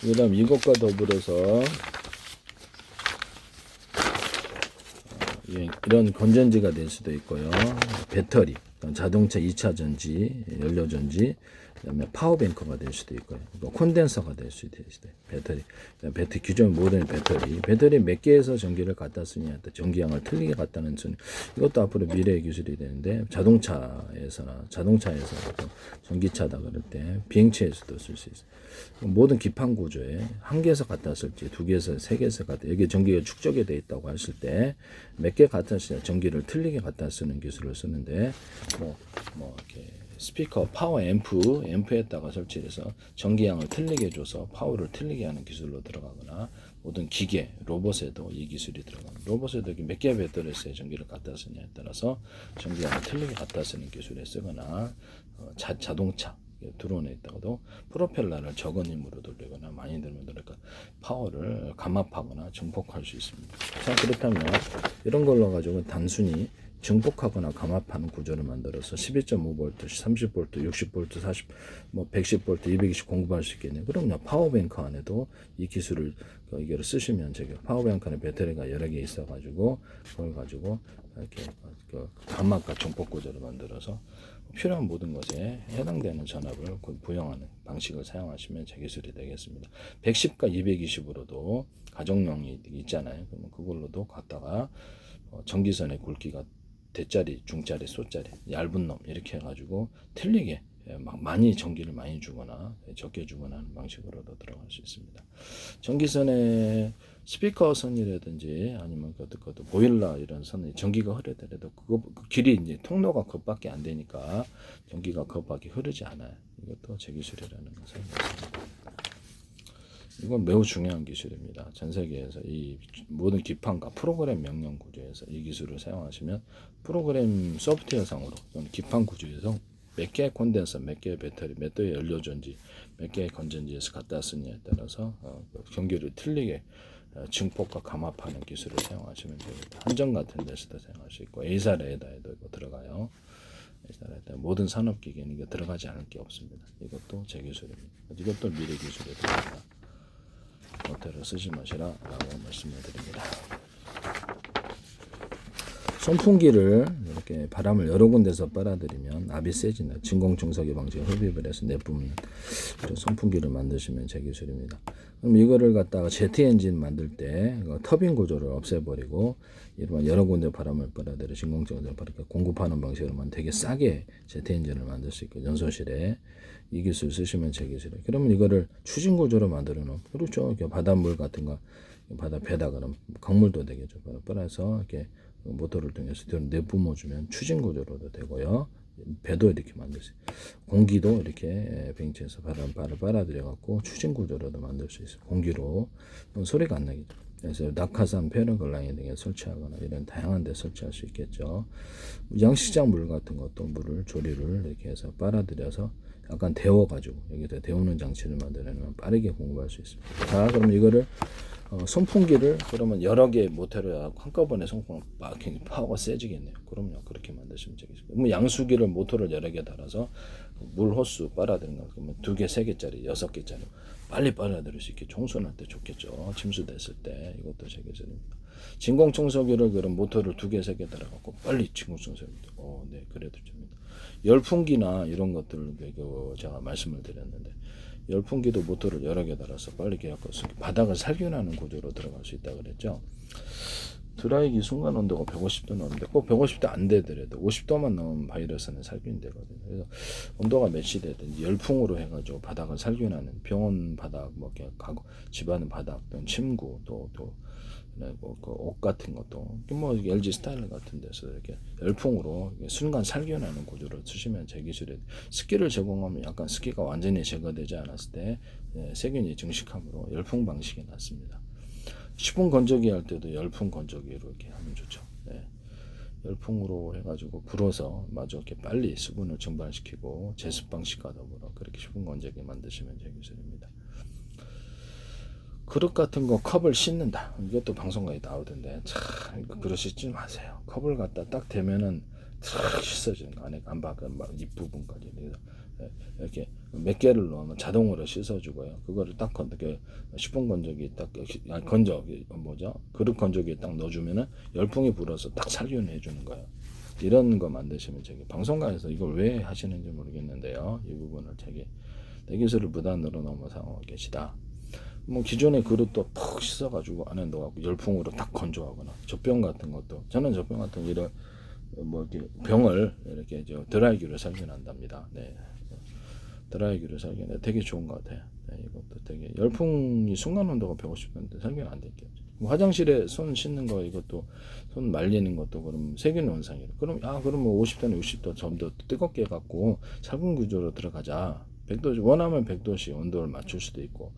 그다음 이것과 더불어서 이런 건전지가 될 수도 있고요. 배터리, 자동차 2차 전지, 연료 전지, 그다음에 파워뱅크가 될 수도 있고요. 콘덴서가 될 수도 있어요. 배터리 기존 모든 배터리 몇 개에서 전기를 갖다 쓰냐, 전기양을 틀리게 갖다는 쓰는 이것도 앞으로 미래의 기술이 되는데 자동차에서 전기차다 그럴 때 비행체에서도 쓸 수 있어요. 모든 기판 구조에 한 개에서 갖다 쓸지 두 개에서 세 개에서 갖다 여기 전기가 축적이 돼 있다고 했을 때 몇 개 갖다 쓰냐 전기를 틀리게 갖다 쓰는 기술을 쓰는데 뭐 이렇게 스피커 파워 앰프에다가 설치해서 전기양을 틀리게 줘서 파워를 틀리게 하는 기술로 들어가거나 모든 기계 로봇에도 이 기술이 들어갑니다. 로봇에도 몇 개의 배터리에 전기를 갖다 쓰냐에 따라서 전기양을 틀리게 갖다 쓰는 기술에 쓰거나 자동차 드론에 있다가도 프로펠러를 적은 힘으로 돌리거나 많이 들면 그러니까 파워를 감압하거나 증폭할 수 있습니다. 자, 그렇다면 이런 걸로 가지고 단순히 증폭하거나 감압하는 구조를 만들어서 12.5V, 30V, 60V, 40, 110V, 220 공급할 수 있겠네요. 그럼요. 파워뱅크 안에도 이 기술을 이거를 쓰시면 저기 파워뱅크 안에 배터리가 여러 개 있어가지고 그걸 가지고 이렇게 감압과 증폭 구조를 만들어서 필요한 모든 것에 해당되는 전압을 부여하는 방식을 사용하시면 제 기술이 되겠습니다. 110과 220으로도 가정용이 있잖아요. 그러면 그걸로도 갖다가 전기선의 굵기가 대짜리, 중짜리, 소짜리, 얇은 놈 이렇게 해가지고 틀리게 많이 전기를 많이 주거나 적게 주거나 하는 방식으로도 들어갈 수 있습니다. 전기선에 스피커 선이라든지 아니면 그것도 보일러 이런 선이 전기가 흐르더라도 그 길이 이제 통로가 그것밖에 안 되니까 전기가 그것밖에 흐르지 않아요. 이것도 제 기술이라는 것을 말씀드립니다. 이건 매우 중요한 기술입니다. 전 세계에서 이 모든 기판과 프로그램 명령 구조에서 이 기술을 사용하시면 프로그램 소프트웨어상으로 기판 구조에서 몇 개의 콘덴서, 몇 개의 배터리, 몇 개의 연료전지, 몇 개의 건전지에서 갖다 쓰느냐에 따라서 전기를 틀리게 증폭과 감압하는 기술을 사용하시면 됩니다. 한정 같은 데서도 사용할 수 있고 A사 레이더에도 이거 들어가요. A사 레이더 모든 산업기기는 이게 들어가지 않을 게 없습니다. 이것도 제 기술입니다. 이것도 미래 기술에 들어갑니다. 모태로 쓰지 마시라라고 말씀을 드립니다. 선풍기를 이렇게 바람을 여러 군데서 빨아들이면 압이 세진다. 진공청소기 방식에 흡입을 해서 내뿜는 선풍기를 만드시면 제 기술입니다. 그럼 이거를 갖다가 제트 엔진 만들 때 터빈 구조를 없애버리고 이런 여러 군데 바람을 빨아들여 진공청소기를 공급하는 방식으로만 되게 싸게 제트 엔진을 만들 수 있고 연소실에 이 기술 쓰시면 제 기술이에요. 그러면 이거를 추진 구조로 만들어 놓으면 그렇죠. 바닷물 같은 거 바다 배다 그러면 강물도 되겠죠. 빨아서 이렇게 모터를 통해서 내뿜어주면 추진 구조로도 되고요. 배도 이렇게 만들 수 있어요. 공기도 이렇게 벤치에서 바람을 빨아들여 갖고 추진 구조로도 만들 수 있어요. 공기로 소리가 안 나겠죠. 그래서 낙하산, 패러글라이딩 등에 설치하거나 이런 다양한 데 설치할 수 있겠죠. 양식장 물 같은 것도 물을 조리를 이렇게 해서 빨아들여서 약간 데워가지고 여기다 데우는 장치를 만들어내면 빠르게 공급할 수 있습니다. 자, 그럼 이거를 선풍기를 그러면 여러 개 모터를 한꺼번에 송풍을 막 파워가 세지겠네요. 그럼요. 그렇게 만드시면 되겠습니다. 뭐 양수기를 모터를 여러 개 달아서 물 호수 빨아들이는 거 그러면 2개, 3개짜리, 6개짜리 빨리 빨아들일 수 있게 청소할 때 좋겠죠. 침수됐을 때 이것도 제 기술입니다. 진공 청소기를 그런 모터를 2개, 3개 달아갖고 빨리 진공 청소합니다. 네, 그래도 됩니다. 열풍기나 이런 것들 제가 말씀을 드렸는데. 열풍기도 모터를 여러 개 달아서 빨리 개갖고 바닥을 살균하는 구조로 들어갈 수 있다 그랬죠. 드라이기 순간 온도가 150도 나오는데 꼭 150도 안 되더라도 50도만 나오면 바이러스는 살균이 되거든요. 그래서 온도가 몇이 되든 열풍으로 해가지고 바닥을 살균하는 병원 바닥, 뭐 가구, 집안 바닥, 또는 침구, 또 그 옷 같은 것도 뭐 LG 스타일 같은 데서 이렇게 열풍으로 순간 살균하는 구조를 쓰시면 제 기술에 습기를 제공하면 약간 습기가 완전히 제거되지 않았을 때 세균이 증식함으로 열풍 방식이 낫습니다. 식품 건조기 할 때도 열풍 건조기로 이렇게 하면 좋죠. 네. 열풍으로 해가지고 불어서 마저 이렇게 빨리 수분을 증발시키고 제습 방식과 더불어 그렇게 식품 건조기 만드시면 제 기술입니다. 그릇 같은 거 컵을 씻는다. 이것도 방송가에 나오던데 참 이거 그릇 씻지 마세요. 컵을 갖다 딱 대면은 탁 씻어지는 거 안에 안박 입부분까지 그래서 이렇게 몇 개를 넣으면 자동으로 씻어주고요. 그거를 딱 이렇게 식품 건조기 딱 건조기 뭐죠? 그릇 건조기에 딱 넣어주면은 열풍이 불어서 딱 살균해 주는 거예요. 이런 거 만드시면 저기 방송가에서 이걸 왜 하시는지 모르겠는데요. 이 부분을 되게 내 기술을 무단으로 넘어서고 계시다. 뭐 기존의 그릇도 푹 씻어가지고 안에 넣어갖고 열풍으로 딱 건조하거나 젖병 같은 것도 저는 젖병 같은 이런 뭐 이렇게 병을 이렇게 드라이기로 살균한답니다. 네, 드라이기로 살균해 되게 좋은 것 같아요. 네, 이것도 되게 열풍이 순간 온도가 150도인데 살균 안 됐겠죠. 뭐 화장실에 손 씻는 거 이것도 손 말리는 것도 그럼 세균 원상이래. 그러면 50도나 60도 좀 더 뜨겁게 해갖고 살균 구조로 들어가자. 100도 원하면 100도씩 온도를 맞출 수도 있고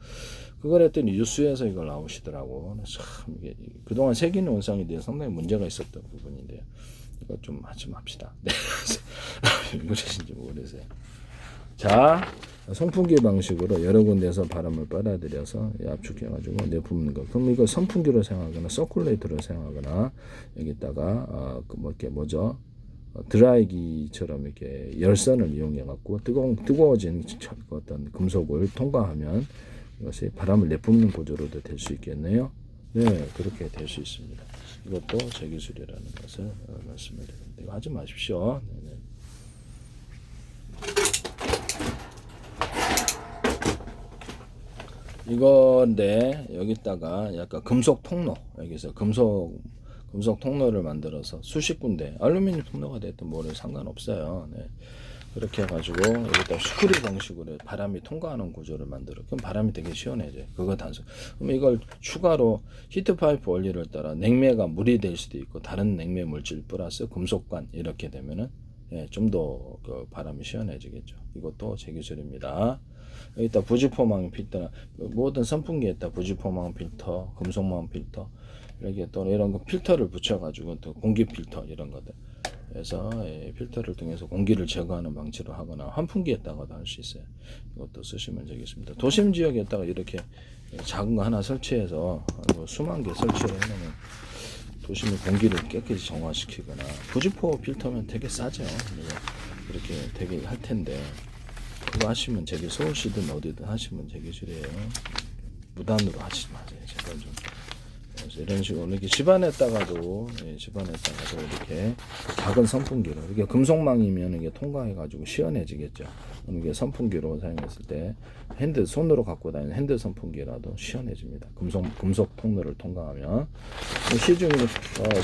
그걸 했더니 뉴스에서 이걸 나오시더라고. 참 이게 그동안 세균 원상에 대해 상당히 문제가 있었던 부분인데요. 이거 좀 하지 맙시다. 네. 왜 그러신지 모르세요. 자, 송풍기 방식으로 여러 군데서 바람을 빨아들여서 압축해가지고 내뿜는 거. 그럼 이거 선풍기로 사용하거나 서큘레이터로 사용하거나 여기다가 뭐 이렇게 뭐죠? 드라이기처럼 이렇게 열선을 이용해 갖고 뜨거워진 어떤 금속을 통과하면 이것이 바람을 내뿜는 구조로도 될 수 있겠네요. 네, 그렇게 될 수 있습니다. 이것도 제 기술이라는 것을 말씀을 드립니다. 이거 하지 마십시오. 네네. 이건데 여기다가 약간 금속 통로 여기서 금속 통로를 만들어서 수십 군데 알루미늄 통로가 됐든 뭐를 상관없어요. 네. 그렇게 해가지고 여기다 스크류 방식으로 바람이 통과하는 구조를 만들어. 그럼 바람이 되게 시원해져요. 그거 단순. 그럼 이걸 추가로 히트파이프 원리를 따라 냉매가 물이 될 수도 있고 다른 냉매 물질 플러스 금속관 이렇게 되면은 좀 더 그 바람이 시원해지겠죠. 이것도 제 기술입니다. 여기다 부지포망 필터나 모든 선풍기에다 부지포망 필터, 금속망 필터 이렇게 또 이런 거 필터를 붙여가지고 또 공기 필터 이런 것들 그래서 필터를 통해서 공기를 제거하는 방치로 하거나 환풍기에다가도 할 수 있어요. 이것도 쓰시면 되겠습니다. 도심 지역에다가 이렇게 작은 거 하나 설치해서 수만 개 설치를 해놓으면 도심의 공기를 깨끗이 정화시키거나 부지포 필터면 되게 싸죠. 이렇게 되게 할 텐데 그거 하시면 되게 서울시든 어디든 하시면 되게 줄이에요. 무단으로 하시지 마세요. 제발 좀. 그래서 이런 식으로 이렇게 집안에다가도 이렇게 작은 선풍기로 이게 금속망이면 이게 통과해가지고 시원해지겠죠. 이게 선풍기로 사용했을 때 손으로 갖고 다니는 핸드 선풍기라도 시원해집니다. 금속 통로를 통과하면 시중에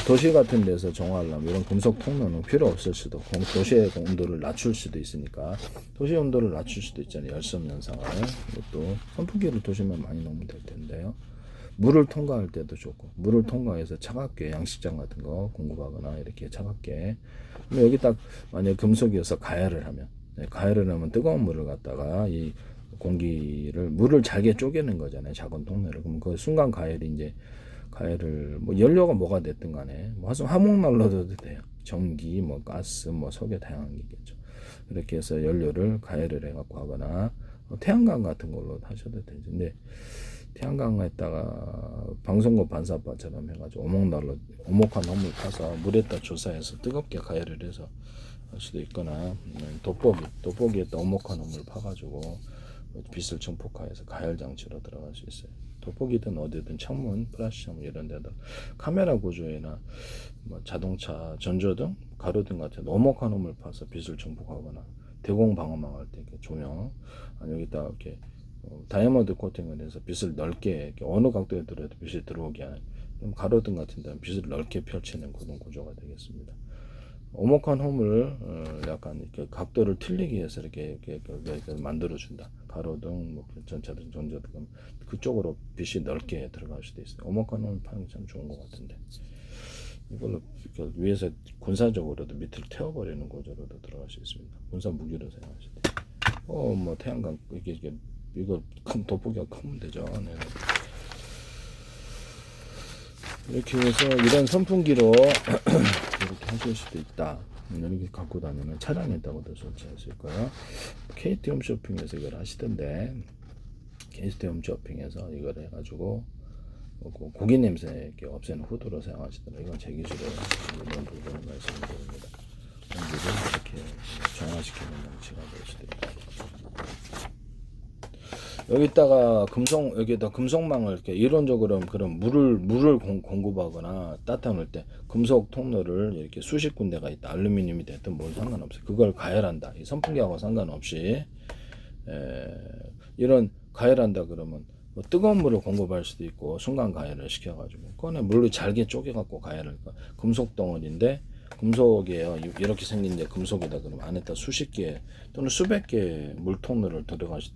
도시 같은 데서 정화하려면 이런 금속 통로는 필요 없을 수도 도시의 온도를 낮출 수도 있으니까 도시 온도를 낮출 수도 있잖아요. 열섬 현상을 이것도 선풍기를 도시면 많이 넣으면 될 텐데요. 물을 통과할 때도 좋고 물을 통과해서 차갑게 양식장 같은 거 공급하거나 이렇게 차갑게 여기 딱 만약 금속이어서 가열을 하면 뜨거운 물을 갖다가 이 공기를 물을 잘게 쪼개는 거잖아요. 작은 통로를 그럼 그 순간 가열을 뭐 연료가 뭐가 됐든 간에 뭐 화목난로도 돼요. 전기 뭐 가스 뭐 석유 다양한 게 있겠죠. 이렇게 해서 연료를 가열을 해갖고 하거나 태양광 같은 걸로 하셔도 되죠. 근데 태양광에다가 방송국 반사바처럼 해가지고 오목한 홈을 파서 물에다 조사해서 뜨겁게 가열을 해서 할 수도 있거나, 돋보기에다 오목한 홈을 파가지고 빛을 증폭화해서 가열 장치로 들어갈 수 있어요. 돋보기든 어디든 창문, 플라시 창문 이런 데다 카메라 구조에나 뭐 자동차 전조등, 가로등 같은 오목한 홈을 파서 빛을 증폭하거나, 대공 방어망 할 때 조명, 아니 여기다 이렇게 다이아몬드 코팅을 해서 빛을 넓게 어느 각도에 들어도 빛이 들어오게 하는, 가로등 같은 데는 빛을 넓게 펼치는 그런 구조가 되겠습니다. 오목한 홈을 약간 이렇게 각도를 틀리게 해서 이렇게 만들어준다. 가로등, 뭐 전차등, 전조등 그쪽으로 빛이 넓게 들어갈 수도 있어요. 오목한 홈을 파는 게 참 좋은 것 같은데, 이걸로 위에서 군사적으로도 밑을 태워버리는 구조로도 들어갈 수 있습니다. 군사 무기로 사용하실 때. 뭐 태양광 이거 큰 돋보기가 크면 되죠. 네. 이렇게 해서 이런 선풍기로 이렇게 하실 수도 있다. 이렇게 갖고 다니는 차량에다가도 설치할 수 있고요. KT 홈쇼핑에서 이걸 하시던데, KT 홈쇼핑에서 이걸 해가지고 고기 냄새 이렇게 없애는 후드로 사용하시더라고요. 이건 제 기술에 이런 부분을 말씀드립니다. 공기를 이렇게 정화시키는 장치가 될 수도 있다. 여기다가 여기다 금속망을 이렇게 이론적으로 그런 물을 공급하거나 따뜻할 때 금속 통로를 이렇게 수십 군데가 있다. 알루미늄이 됐든 뭘 상관없어요. 그걸 가열한다. 이 선풍기하고 상관없이 이런 가열한다 그러면 뭐 뜨거운 물을 공급할 수도 있고, 순간 가열을 시켜가지고 그거는 물로 잘게 쪼개갖고 가열을, 금속 덩어리인데 금속이에요. 이렇게 생긴데 금속이다 그러면 안에다 수십 개 또는 수백 개 물통로를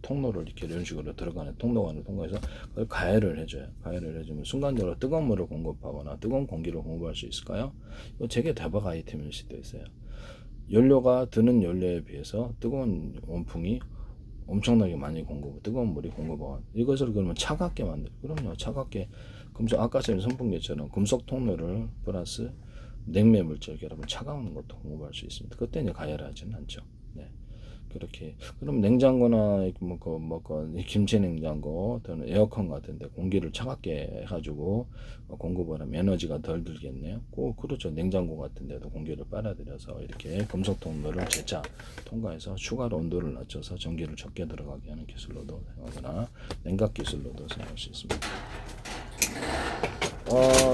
통로를 이렇게 이런 식으로 들어가는 통로관을 통과해서 그걸 가열을 해줘요. 가열을 해주면 순간적으로 뜨거운 물을 공급하거나 뜨거운 공기를 공급할 수 있을까요? 이거 되게 대박 아이템일 수도 있어요. 연료가 드는 연료에 비해서 뜨거운 온풍이 엄청나게 많이 뜨거운 물이 공급하고, 이것을 그러면 차갑게 그럼요, 차갑게 금속, 아까처럼 선풍기처럼 금속 통로를 플러스 냉매 물질 여러분 차가운 것도 공급할 수 있습니다. 그때 이제 가열하지는 않죠. 네. 그렇게 그럼 냉장고나 김치 냉장고 또는 에어컨 같은데 공기를 차갑게 해가지고 공급을 하면 에너지가 덜 들겠네요. 그렇죠. 냉장고 같은데도 공기를 빨아들여서 이렇게 금속 통로를 재차 통과해서 추가로 온도를 낮춰서 전기를 적게 들어가게 하는 기술로도 사용하거나, 냉각 기술로도 사용할 수 있습니다.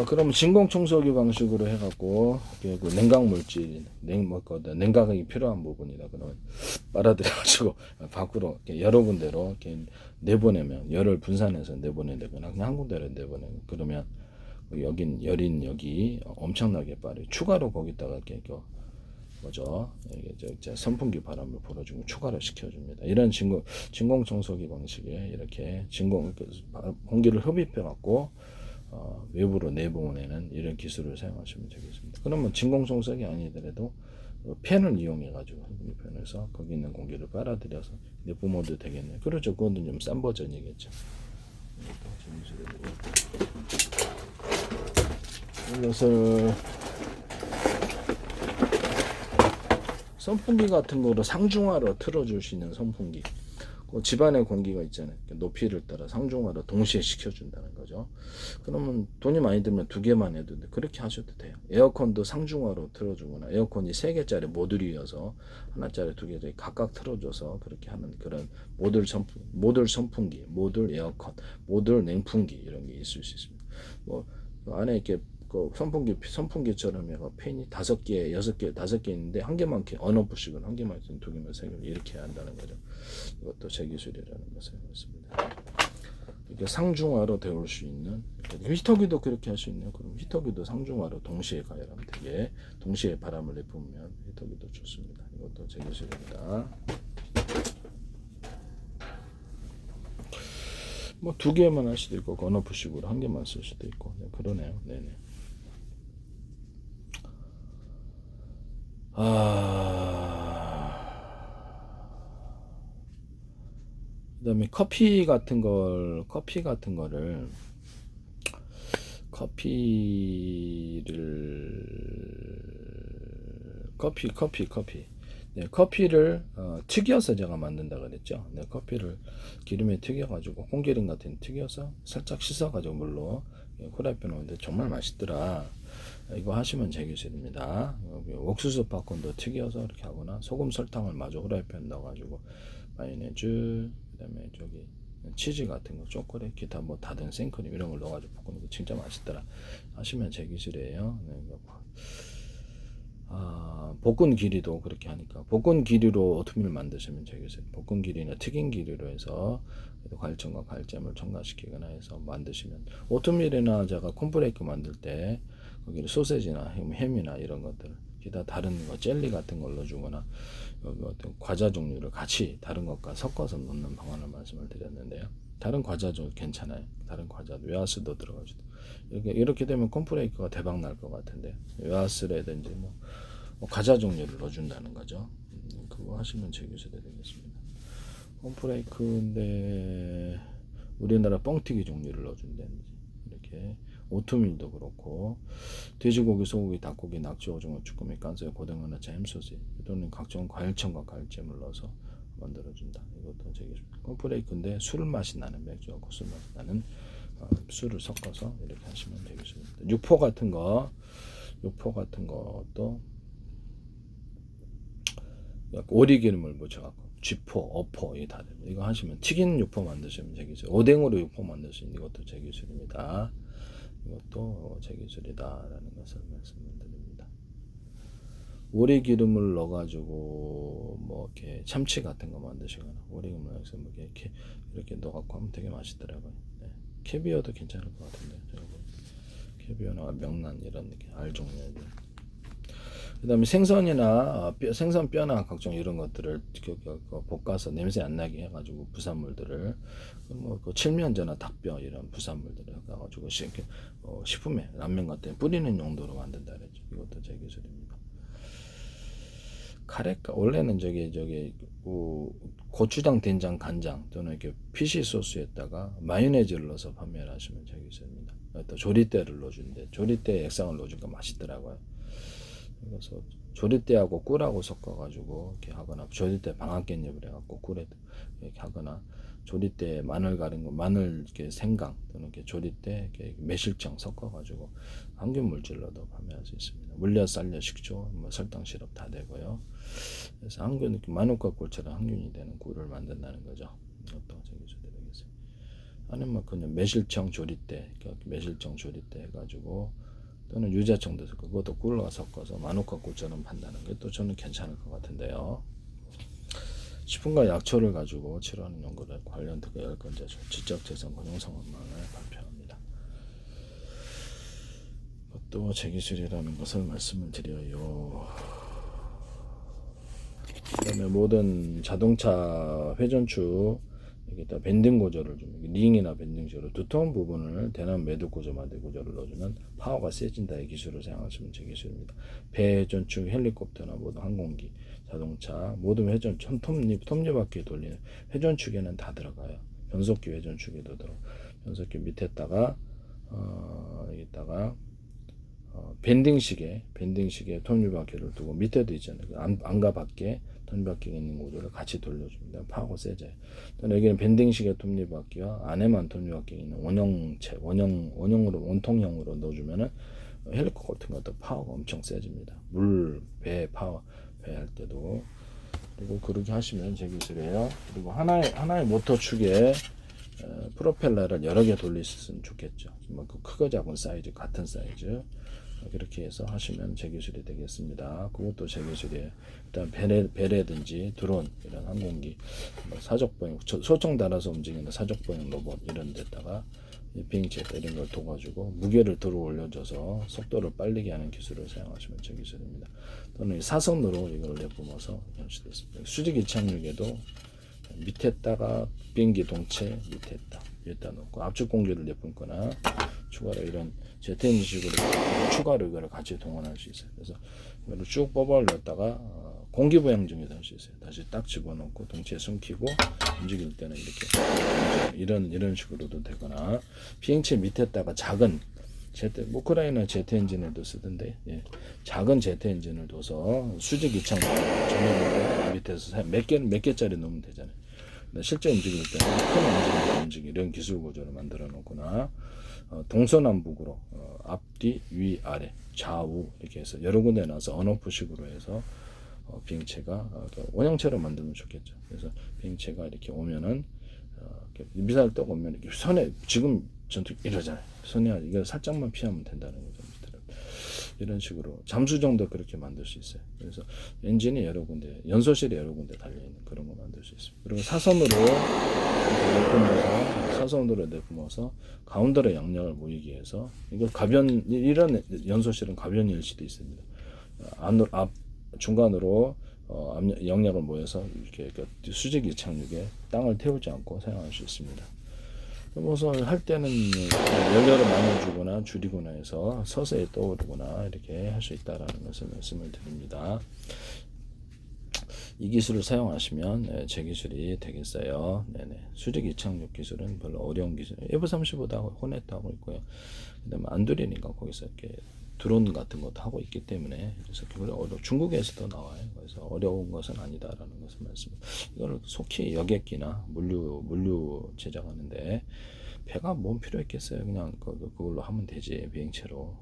그럼 진공 청소기 방식으로 해갖고 그 냉각 물질, 냉각이 필요한 부분이다 그러면 빨아들여가지고 밖으로 여러 군데로 이렇게 내보내면, 열을 분산해서 내보내거나 그냥 한 군데로 내보내면, 그러면 여기 엄청나게 빠르게 추가로 거기다가 이렇게 이게 선풍기 바람을 불어주고 추가로 시켜줍니다. 이런 진공 청소기 방식에 이렇게 공기를 흡입해갖고 외부로 내보내는 이런 기술을 사용하시면 되겠습니다. 그러면 진공청소기 아니더라도 팬을 이용해 가지고 팬에서 거기 있는 공기를 빨아들여서 내뿜어도 되겠네요. 그렇죠. 그건 좀 싼 버전이겠죠. 이것을 선풍기 같은 거로 상중하로 틀어줄 수 있는 선풍기, 집안의 공기가 있잖아요. 높이를 따라 상중하로 동시에 시켜준다는 거죠. 그러면 돈이 많이 들면 두 개만 해도 돼. 그렇게 하셔도 돼요. 에어컨도 상중하로 틀어주거나, 에어컨이 3개짜리 모듈이어서 하나짜리 2개짜리 각각 틀어줘서 그렇게 하는 그런 모듈 선풍기, 모듈 에어컨, 모듈 냉풍기 이런 게 있을 수 있습니다. 안에 이렇게 선풍기처럼 해가 팬이 5개, 6개, 5개 있는데 한 개만 언오프식은 한 개만 있으면 2개만 3개만 이렇게 한다는 거죠. 이것도 제 기술이라는 것을 말씀니다. 이렇게 상중하로 데울 수 있는, 히터기도 그렇게 할 수 있네요. 그럼 히터기도 상중하로 동시에 가열하면 되게 동시에 바람을 내뿜으면 히터기도 좋습니다. 이것도 제 기술입니다. 2개만 할 수도 있고 언오프식으로 한 개만 쓸 수도 있고, 네, 그러네요. 네네. 그다음에 커피를 네, 커피를 튀겨서 제가 만든다 그랬죠. 네, 커피를 기름에 튀겨가지고 콩기름 같은 튀겨서 살짝 씻어가지고 물로 후라이팬 오는데 정말 맛있더라. 이거 하시면 제 기술입니다. 옥수수 팝콘도 튀겨서 이렇게 하거나 소금 설탕을 마저 후라이팬 넣어가지고 마요네즈 그다음에 저기 치즈 같은 거 초콜릿 기타 뭐 다른 생크림 이런 걸 넣어가지고 볶는 거 진짜 맛있더라 하시면 제 기술이에요. 네, 볶은 기리도 그렇게 하니까 볶은 기리로 오트밀 만드시면 되겠어요. 볶은 기리나 튀긴 기리로 해서 과일청과 과일잼을 첨가시키거나 해서 만드시면 오트밀이나 제가 콘프레이크 만들 때 거기를 소세지나 햄이나 이런 것들 기타 다른 거 젤리 같은 걸 넣어주거나 어떤 과자 종류를 같이 다른 것과 섞어서 넣는 방안을 말씀을 드렸는데요. 다른 과자도 괜찮아요. 다른 과자도 웨하스도 들어가지고 이렇게 되면 콘프레이크가 대박 날 것 같은데 웨하스라든지 뭐 과자 종류를 넣어준다는 거죠. 그거 하시면 제 기술이 되겠습니다. 콘프레이크인데 우리나라 뻥튀기 종류를 넣어준다든지 이렇게 오트밀도 그렇고 돼지고기, 소고기, 닭고기, 낙지, 오징어, 쭈꾸미, 깐소에 고등어나 햄소스 또는 각종 과일청과 과일잼을 넣어서 만들어준다. 이것도 제 기술. 콘프레이크인데 술 맛이 나는 맥주하고 술 맛이 나는 술을 섞어서 이렇게 하시면 되겠습니다. 육포 같은 것도 오리기름을 묻혀갖고 쥐포, 어포 이게 다 됩니다. 이거 하시면 튀긴 육포 만드시면 제 기술. 오뎅으로 육포 만드시는 이것도 제 기술입니다. 이것도 제 기술이다라는 것을 말씀을 드립니다. 오리기름을 넣어가지고 뭐 이렇게 참치 같은 거 만드시거나 오리기름을 넣어서 뭐 이렇게 넣어갖고 하면 되게 맛있더라고요. 네. 캐비어도 괜찮을 것 같은데 캐비어나 명란 이런 느낌 알 종류들. 그다음에 생선이나 생선 뼈나 각종 이런 것들을 볶아서 냄새 안 나게 해가지고 부산물들을 뭐그 칠면조나 닭뼈 이런 부산물들을 해가지고 식품에 라면 같은 뿌리는 용도로 만든다 그랬죠. 이것도 제 기술입니다. 카레가 원래는 저기 고추장, 된장, 간장 또는 이렇게 피시 소스에다가 마요네즈를 넣어서 판매를 하시면 제 기술입니다. 또 조리대를 넣어주는데 조리대 액상을 넣어주니까 맛있더라고요. 그래서 조리대하고 꿀하고 섞어가지고 이렇게 하거나 조리대 방앗깻잎을 해갖고 꿀에 이렇게 하거나 조리대 마늘 가른 거 마늘 이렇게 생강 또는 이렇게 조리대 이렇게 매실청 섞어가지고 항균 물질로도 판매할 수 있습니다. 물엿, 쌀엿, 식초, 뭐 설탕, 시럽 다 되고요. 그래서 항균 마누카 꿀처럼 항균이 되는 꿀을 만든다는 거죠. 이것도 제 기술이 되겠습니다. 아니면 그냥 매실청 조리대, 매실청 조리대 해가지고. 또는 유자청도 섞고 그것도 꿀과 섞어서 마누카 꿀처럼 판다는 게 또 저는 괜찮을 것 같은데요. 식품과 약초를 가지고 치료하는 연구를 관련 특허 10건째 지적재산 공용성원만을 발표합니다. 그것도 제 기술이라는 것을 말씀을 드려요. 그 다음에 모든 자동차 회전축 여기다 밴딩 구조를 좀 링이나 밴딩 구조로 두터운 부분을 대남 매듭 구조 만들 구조를 넣어주면 파워가 세진다의 기술을 사용하시면 제 기술입니다. 배 회전축, 헬리콥터나 모든 항공기, 자동차 모든 회전 톱니바퀴 돌리는 회전축에는 다 들어가요. 변속기 회전축에도 들어. 변속기 밑에다가 여기다가 밴딩식에 톱니바퀴를 두고 밑에도 있잖아요. 안과 밖에 톱니바퀴가 있는 구조를 같이 돌려줍니다. 파워가 세져요. 또 여기는 밴딩식의 톱니바퀴와 안에만 톱니바퀴가 있는 원형으로 원통형으로 넣어주면은 헬리콥터 같은 것도 파워가 엄청 세집니다. 배 파워 배 할 때도 그리고 그렇게 하시면 제 기술이에요. 그리고 하나의 모터 축에 프로펠러를 여러 개 돌릴 수 있으면 좋겠죠. 그 크고 작은 사이즈 같은 사이즈. 그렇게 해서 하시면 제 기술이 되겠습니다. 그것도 제 기술이에요. 일단 배라든지 드론 이런 항공기 사적보행 소총 달아서 움직이는 사적보행 로봇 이런 데다가 비행체에다 이런 걸 둬가지고 무게를 들어 올려줘서 속도를 빠르게 하는 기술을 사용하시면 제 기술입니다. 또는 사선으로 이걸 내뿜어서 할 수도 있습니다. 수직이 착륙에도 밑에다가 비행기 동체 밑에다 놓고 압축 공기를 내뿜거나 추가로 이런 제트엔진식으로 추가로 이거를 같이 동원할 수 있어요. 그래서 이거를 쭉 뽑아 올렸다가 공기부양 중에도 할 수 있어요. 다시 딱 집어넣고 동체에 숨기고 움직일 때는 이렇게 이런 식으로도 되거나 비행체 밑에다가 작은 우크라이나 제트 엔진에도 쓰던데, 예. 작은 제트 엔진을 둬서 수직 이착 전용으로 밑에서 몇 개짜리 넣으면 되잖아요. 근데 실제 움직일 때는 큰 움직임 이런 기술 구조를 만들어 놓거나, 동서남북으로 앞뒤 위 아래 좌우 이렇게 해서 여러 군데 나서 언오프식으로 해서 비행체가 원형체로 만들면 좋겠죠. 그래서 비행체가 이렇게 오면은 이렇게 미사일 딱 오면 이렇게 선에 지금 전투 이러잖아요. 선에 이거 살짝만 피하면 된다는 거죠. 이런 식으로 잠수정도 그렇게 만들 수 있어요. 그래서 엔진이 여러 군데, 연소실이 여러 군데 달려 있는 그런 거 만들 수 있습니다. 그리고 사선으로 내뿜어서 가운데로 양력을 모이게 해서 이거 이런 연소실은 가변일 수도 있습니다. 앞 중간으로 영역을 모여서 이렇게 수직 이착륙에 땅을 태우지 않고 사용할 수 있습니다. 무엇을 할 때는 연료를 많이 주거나 줄이거나 해서 서서히 떠오르거나 이렇게 할 수 있다라는 것을 말씀을 드립니다. 이 기술을 사용하시면 제 기술이 되겠어요. 네네. 수직 이착륙 기술은 별로 어려운 기술. F-35도 호넷도 하고 있고요. 그다음에 안드리니까 거기서 이렇게 드론 같은 것도 하고 있기 때문에 그래서 별로 중국에서도 나와요. 그래서 어려운 것은 아니다라는 것을 말씀. 이거를 속히 여객기나 물류 제작하는데 배가 뭔 필요 있겠어요. 그냥 그걸로 하면 되지. 비행체로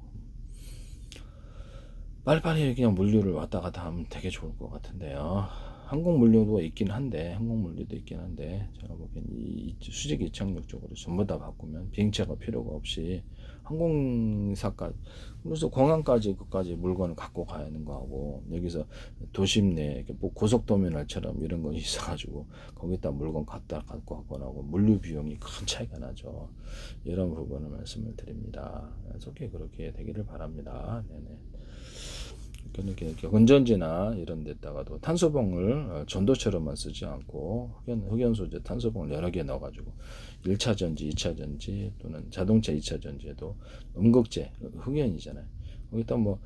빨리빨리 그냥 물류를 왔다 갔다 하면 되게 좋을 것 같은데요. 항공물류도 있긴 한데 제가 보기엔 이 수직 이착륙 쪽으로 전부 다 바꾸면 비행체가 필요가 없이 항공사까지, 그래서 공항까지 그까지 물건을 갖고 가야 하는 거하고, 여기서 도심 내 뭐 고속터미널처럼 이런 거 있어가지고 거기다 물건 갖고 가거나 하고 물류 비용이 큰 차이가 나죠. 이런 부분을 말씀을 드립니다. 속히 그렇게 되기를 바랍니다. 네네. 이렇게 건전지나 이런 데다가도 탄소봉을 전도처럼만 쓰지 않고 흑연 소재 탄소봉을 여러 개 넣어가지고 1차 전지, 2차 전지 또는 자동차 2차 전지에도 음극재, 흑연이잖아요. 거기다 뭐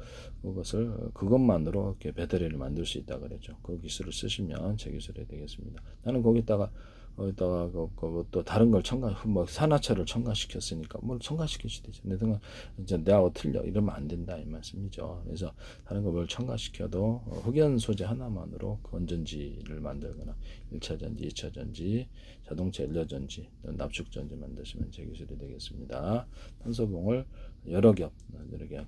그것만으로 이렇게 배터리를 만들 수 있다 그랬죠. 그 기술을 쓰시면 제 기술이 되겠습니다. 나는 거기다가 또 다른 걸 뭐 산화철을 첨가시켰으니까 뭘 첨가시킬 수도 있죠. 근데 이제 내하고 틀려 이러면 안 된다 이 말씀이죠. 그래서 다른 걸 첨가시켜도 흑연 소재 하나만으로 건전지를 만들거나 1차 전지, 2차 전지, 자동차 연료 전지, 납축 전지 만드시면 제 기술이 되겠습니다. 탄소봉을 여러 겹, 이렇게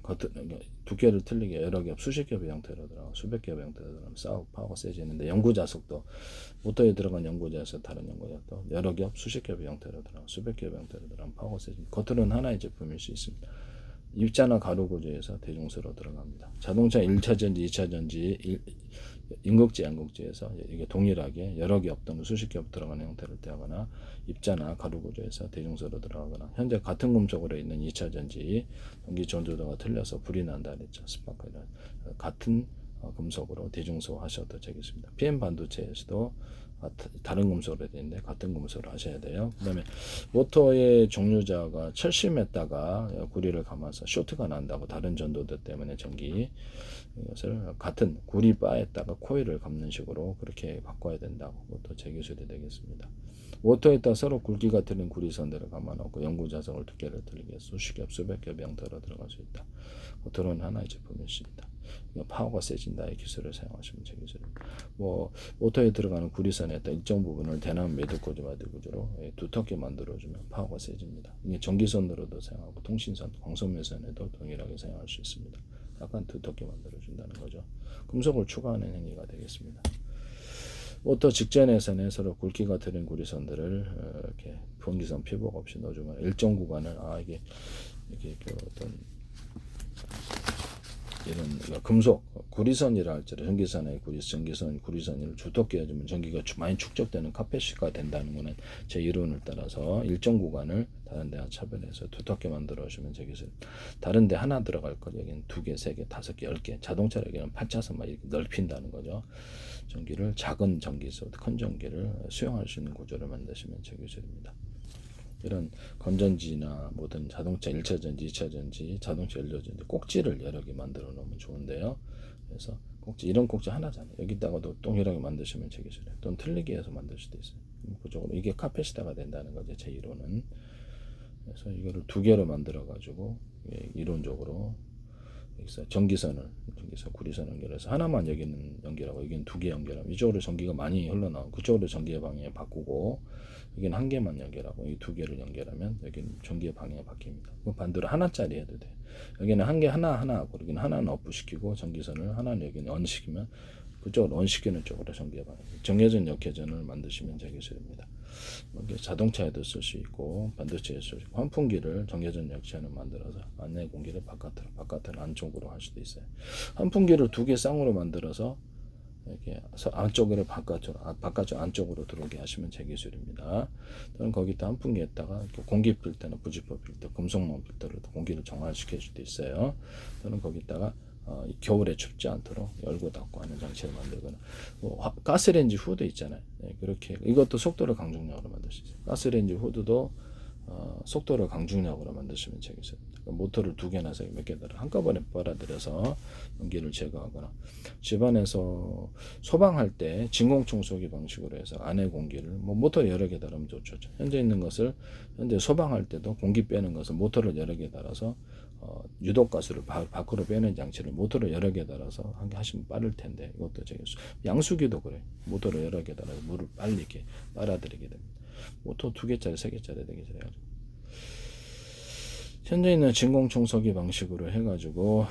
두께를 틀리게 여러 겹, 수십 겹의 형태로 들어가, 수백 겹의 형태로 들어가 파워가 세지는데 연구 자석도 모터에 들어간 연구 자석, 다른 연구 자석도 여러 겹, 수십 겹의 형태로 들어가, 수백 겹의 형태로 들어가 파워가 세지. 겉으로는 하나의 제품일 수 있습니다. 입자나 가루 구조에서 대중수로 들어갑니다. 자동차 1차 전지, 2차 전지, 인극재, 양극재에서 이게 동일하게 여러 겹 또는 수십 겹 들어가는 형태를 떼거나 입자나 가루 구조에서 대중수로 들어가거나 현재 같은 금속으로 있는 2차 전지 전기 전도도가 틀려서 불이 난다 그랬죠. 스파크 같은 금속으로 대중수 하셔도 되겠습니다. PM 반도체에서도 다른 금속으로 되어 있는데 같은 금속으로 하셔야 돼요. 그 다음에 모터의 종류자가 철심했다가 구리를 감아서 쇼트가 난다고 다른 전도들 때문에 전기, 이것을 같은 구리바에다가 코일을 감는 식으로 그렇게 바꿔야 된다고, 그것도 제 기술이 되겠습니다. 모터에다 서로 굵기가 틀린 구리선들을 감아놓고 연구 자석을 두께를 틀리게 수십 겹, 수백 겹의 형태로 들어갈 수 있다. 모터는 하나의 제품일 수 있다. 파워가 세진다의 기술을 사용하시면 제 기술입니다. 뭐 모터에 들어가는 구리선에다 일정 부분을 대남 매듭 구조로 두텁게 만들어주면 파워가 세집니다. 이게 전기선으로도 사용하고 통신선, 광선매선에도 동일하게 사용할 수 있습니다. 약간 두텁게 만들어준다는 거죠. 금속을 추가하는 행위가 되겠습니다. 모터 직전에서는 서로 굵기가 틀린 구리선들을 이렇게 분기선 피복 없이 넣어주면 일정 구간을 이게 어떤 이런 금속 구리선이라 할지라도 전기선의 구리선을 두텁게 해주면 전기가 많이 축적되는 카패시티가 된다는 것은 제 이론을 따라서 일정 구간을 다른 데와 차별해서 두텁게 만들어 주면 제 기술. 다른 데 하나 들어갈 거 여기는 2개, 3개, 5개, 10개. 자동차 여기는 8차선 막 이렇게 넓힌다는 거죠. 전기를 작은 전기에서 큰 전기를 수용할 수 있는 구조를 만드시면 제 기술입니다. 이런 건전지나 모든 자동차 1차 전지, 2차 전지, 자동차 연료 전지 꼭지를 여러 개 만들어 놓으면 좋은데요. 그래서 이런 꼭지 하나잖아요. 여기다가도 동일하게 만드시면 제 기술이에요. 또는 틀리게 해서 만들 수도 있어요. 구조적으로 이게 카패시타가 된다는 거죠. 제 이론은. 그래서 이거를 두 개로 만들어 가지고 이론적으로 여기서 전기선 구리선 연결해서 하나만 여기는 연결하고 여기는 두 개 연결하면 이쪽으로 전기가 많이 흘러나오고 그쪽으로 전기의 방향을 바꾸고 여기는 한 개만 연결하고 이 두 개를 연결하면 여기는 전기의 방향이 바뀝니다. 그럼 반대로 하나짜리 해도 돼. 여기는 한 개 하나 하고 여기는 하나는 업시키고 전기선을 하나는 여기는 언시키면 그쪽으로 언시키는 쪽으로 전기의 방향. 정해진 역회전을 만드시면 되겠습니다. 자동차에도 쓸 수 있고 반도체에 쓸 수 있고 환풍기를 정해진 역체를 만들어서 안내 공기를 바깥으로 안쪽으로 할 수도 있어요. 환풍기를 두 개 쌍으로 만들어서 이렇게 안쪽으로 바깥쪽 안쪽으로 들어오게 하시면 제 기술입니다. 또는 거기다 환풍기에다가 공기 필터나 부직포 필터, 금속망 필터를 공기를 정화시켜 줄 수도 있어요. 또는 거기다가 겨울에 춥지 않도록 열고 닫고 하는 장치를 만들거나 가스레인지 후드 있잖아요. 네, 그렇게 이것도 속도를 강중력으로 만들 수 있어요. 가스레인지 후드도 속도를 강중력으로 만드시면 되겠습니다. 모터를 두 개나 몇 개를 한꺼번에 빨아들여서 연기를 제거하거나 집안에서 소방할 때 진공청소기 방식으로 해서 안에 공기를 모터 여러 개 달으면 좋죠. 현재 있는 것을 현재 소방할 때도 공기 빼는 것을 모터를 여러 개 달아서 유독가스를 밖으로 빼는 장치를 모터를 여러 개 달아서 하시면 빠를 텐데 이것도 양수기도 그래. 모터를 여러 개 달아서 물을 빨리 이렇게 빨아들이게 됩니다. 모터 두 개짜리, 세 개짜리 되게 잘해가지고 현재 있는 진공청소기 방식으로 해가지고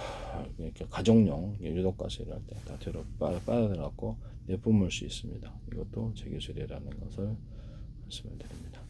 이렇게 가정용 유독가스를 할 때 다 뒤로 빨아들여갖고 내뿜을 수 있습니다. 이것도 제 기술이라는 것을 말씀을 드립니다.